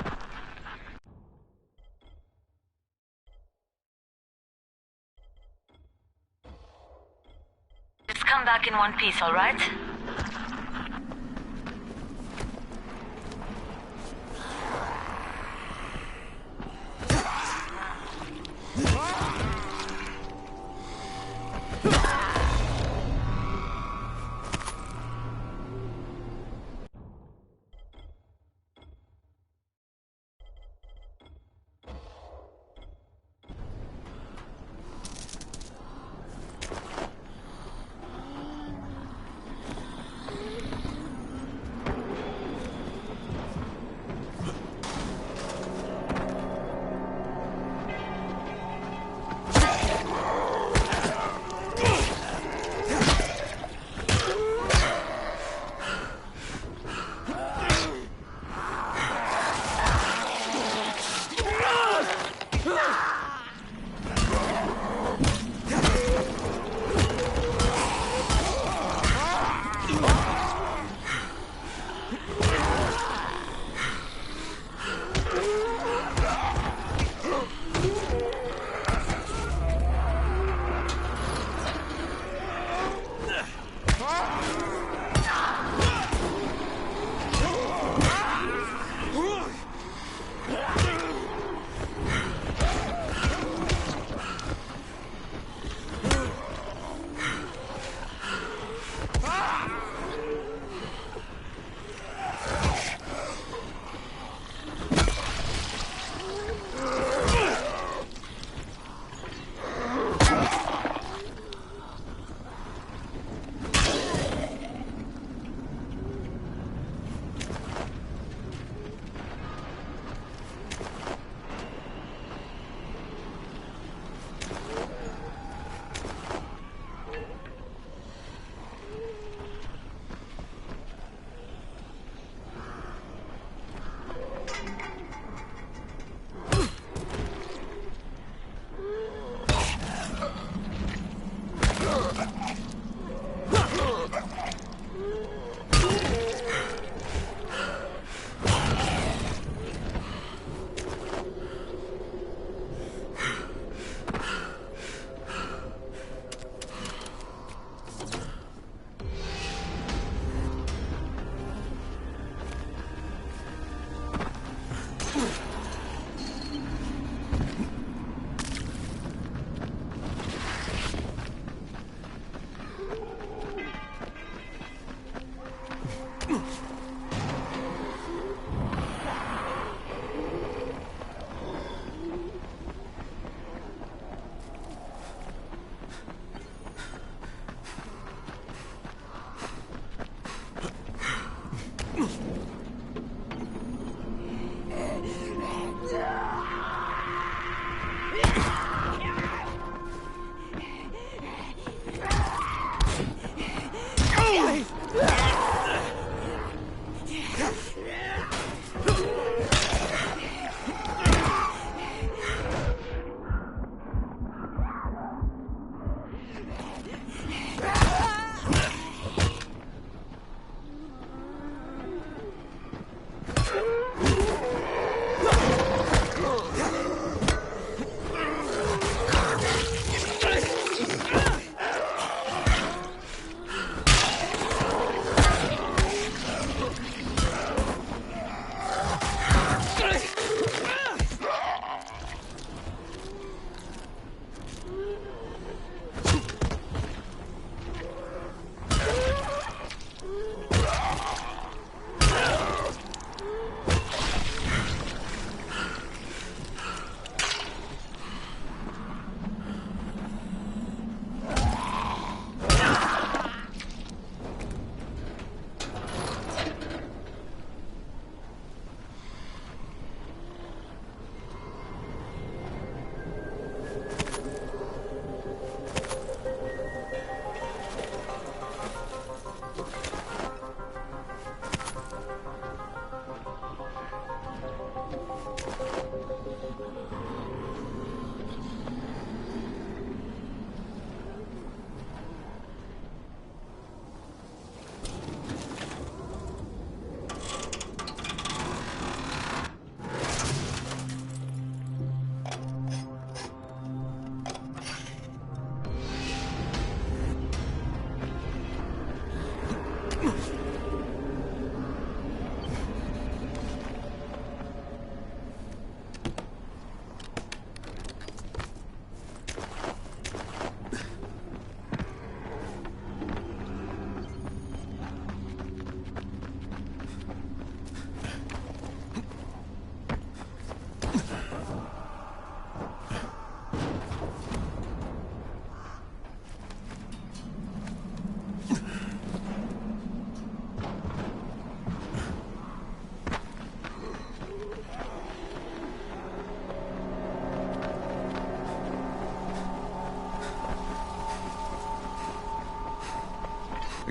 Just come back in one piece, all right?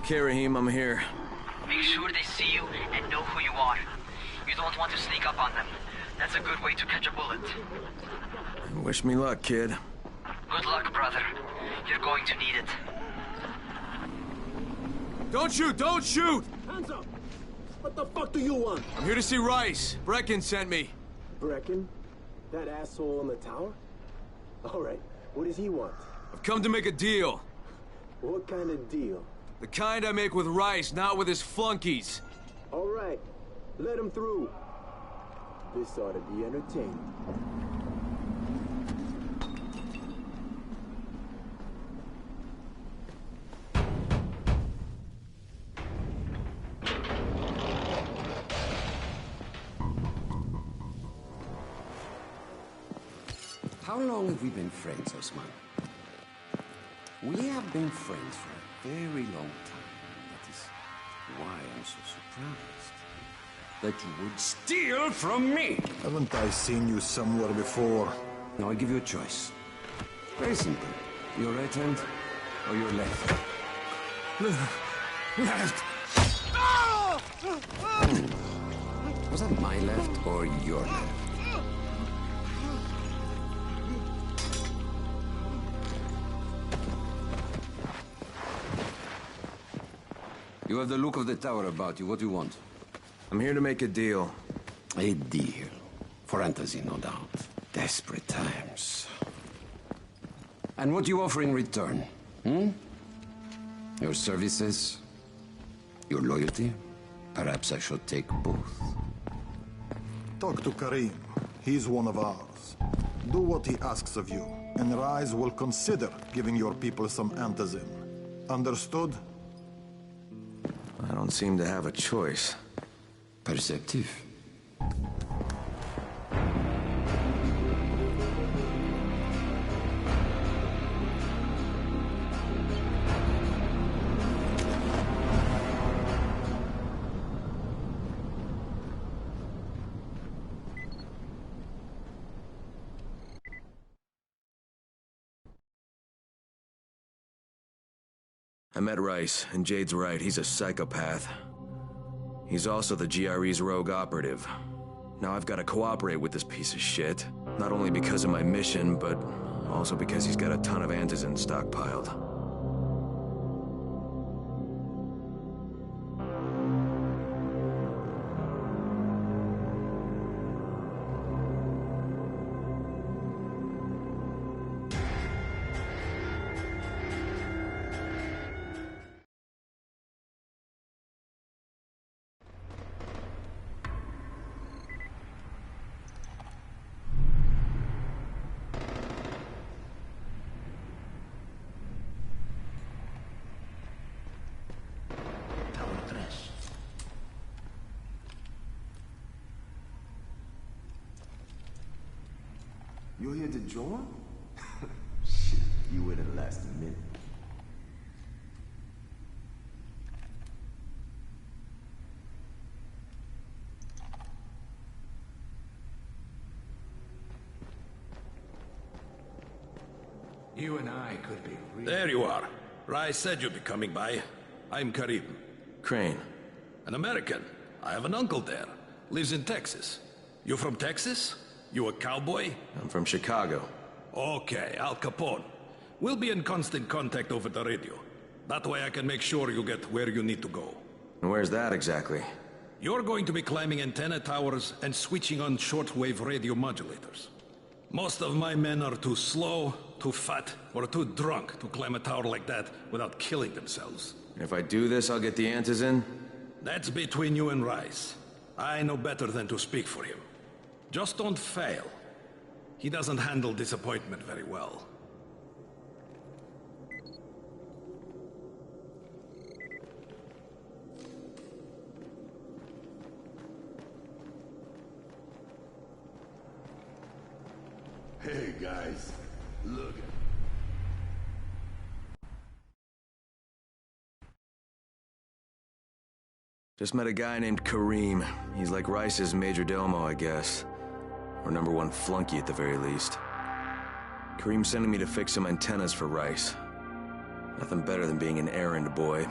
Okay, Rahim, I'm here. Make sure they see you and know who you are. You don't want to sneak up on them. That's a good way to catch a bullet. Wish me luck, kid. Good luck, brother. You're going to need it. Don't shoot! Don't shoot! Hands up! What the fuck do you want? I'm here to see Rice. Brecken sent me. Brecken? That asshole in the tower? Alright, what does he want? I've come to make a deal. What kind of deal? The kind I make with Rice, not with his flunkies. Alright, let him through. This ought to be entertaining. How long have we been friends, Osman? We have been friends for a very long time. That is why I'm so surprised that you would steal from me. Haven't I seen you somewhere before? Now I give you a choice. Very simple. Your right hand or your left? Left. Was that my left or your left? You have the look of the tower about you. What do you want? I'm here to make a deal. A deal. For Antizin, no doubt. Desperate times. And what do you offer in return? Your services? Your loyalty? Perhaps I should take both. Talk to Karim. He's one of ours. Do what he asks of you, and Rise will consider giving your people some Antizin. Understood? I don't seem to have a choice. Perceptive. I met Rice, and Jade's right, he's a psychopath. He's also the GRE's rogue operative. Now I've got to cooperate with this piece of shit, not only because of my mission, but also because he's got a ton of Antizin stockpiled. You're here to join? Shit, you wouldn't last a minute. You and I could be real. There you are. Rice said you'd be coming by. I'm Karim. Crane. An American. I have an uncle there. Lives in Texas. You from Texas? You a cowboy? I'm from Chicago. Okay, Al Capone. We'll be in constant contact over the radio. That way I can make sure you get where you need to go. And where's that exactly? You're going to be climbing antenna towers and switching on shortwave radio modulators. Most of my men are too slow, too fat, or too drunk to climb a tower like that without killing themselves. If I do this, I'll get the Antizin? That's between you and Rice. I know better than to speak for him. Just don't fail. He doesn't handle disappointment very well. Hey guys, look. Just met a guy named Karim. He's like Rice's major domo, I guess. Or #1 flunky at the very least. Karim's sending me to fix some antennas for Rice. Nothing better than being an errand boy.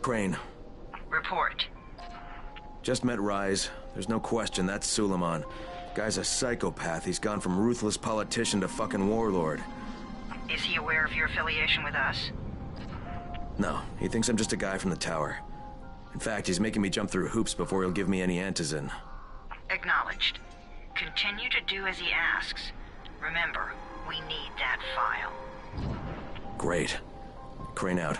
Crane. Report. Just met Rise. There's no question that's Suleiman. Guy's a psychopath. He's gone from ruthless politician to fucking warlord. Is he aware of your affiliation with us? No, he thinks I'm just a guy from the tower. In fact, he's making me jump through hoops before he'll give me any antizin. Acknowledged. Continue to do as he asks. Remember, we need that file. Great. Crane out.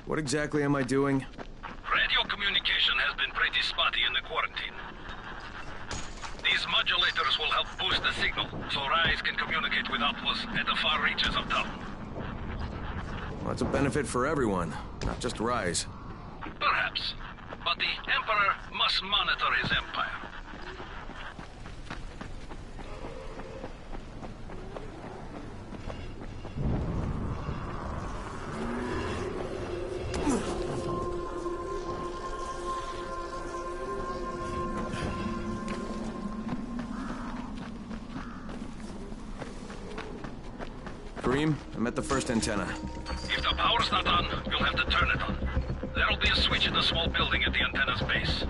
What exactly am I doing? Radio communication has been pretty spotty in the quarantine. These modulators will help boost the signal, so Rise can communicate with outposts at the far reaches of town. Well, that's a benefit for everyone, not just Rise. Perhaps. But the Emperor must monitor his empire. Kareem, I'm at the first antenna. If the power's not on, you'll have to turn it on. There'll be a switch in the small building at the antenna's base.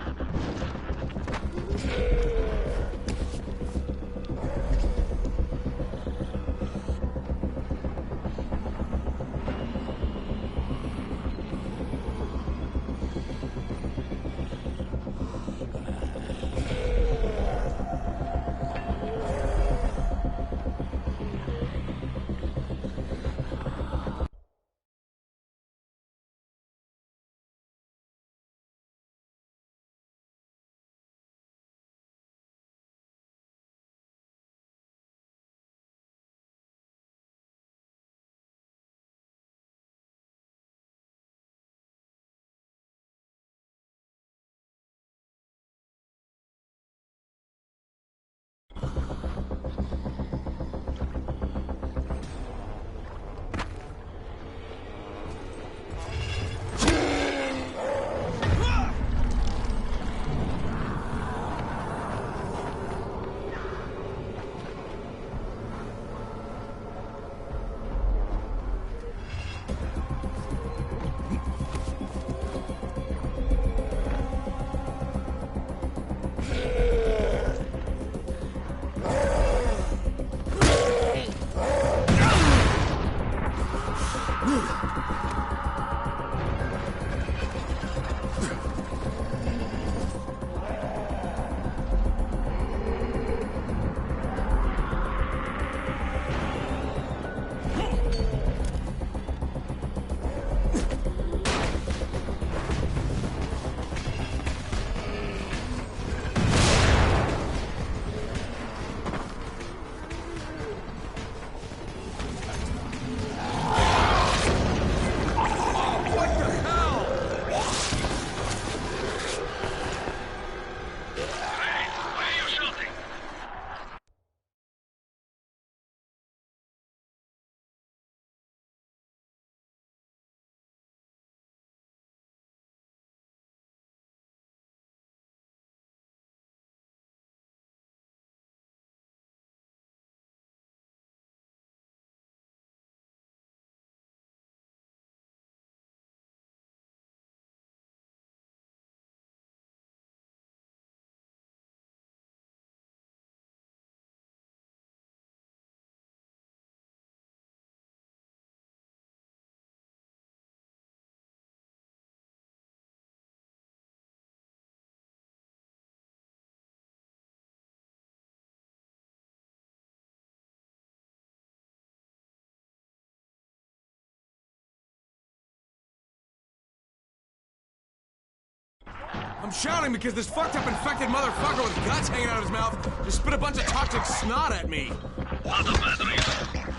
I'm shouting because this fucked up infected motherfucker with guts hanging out of his mouth just spit a bunch of toxic snot at me. Not a bad reason.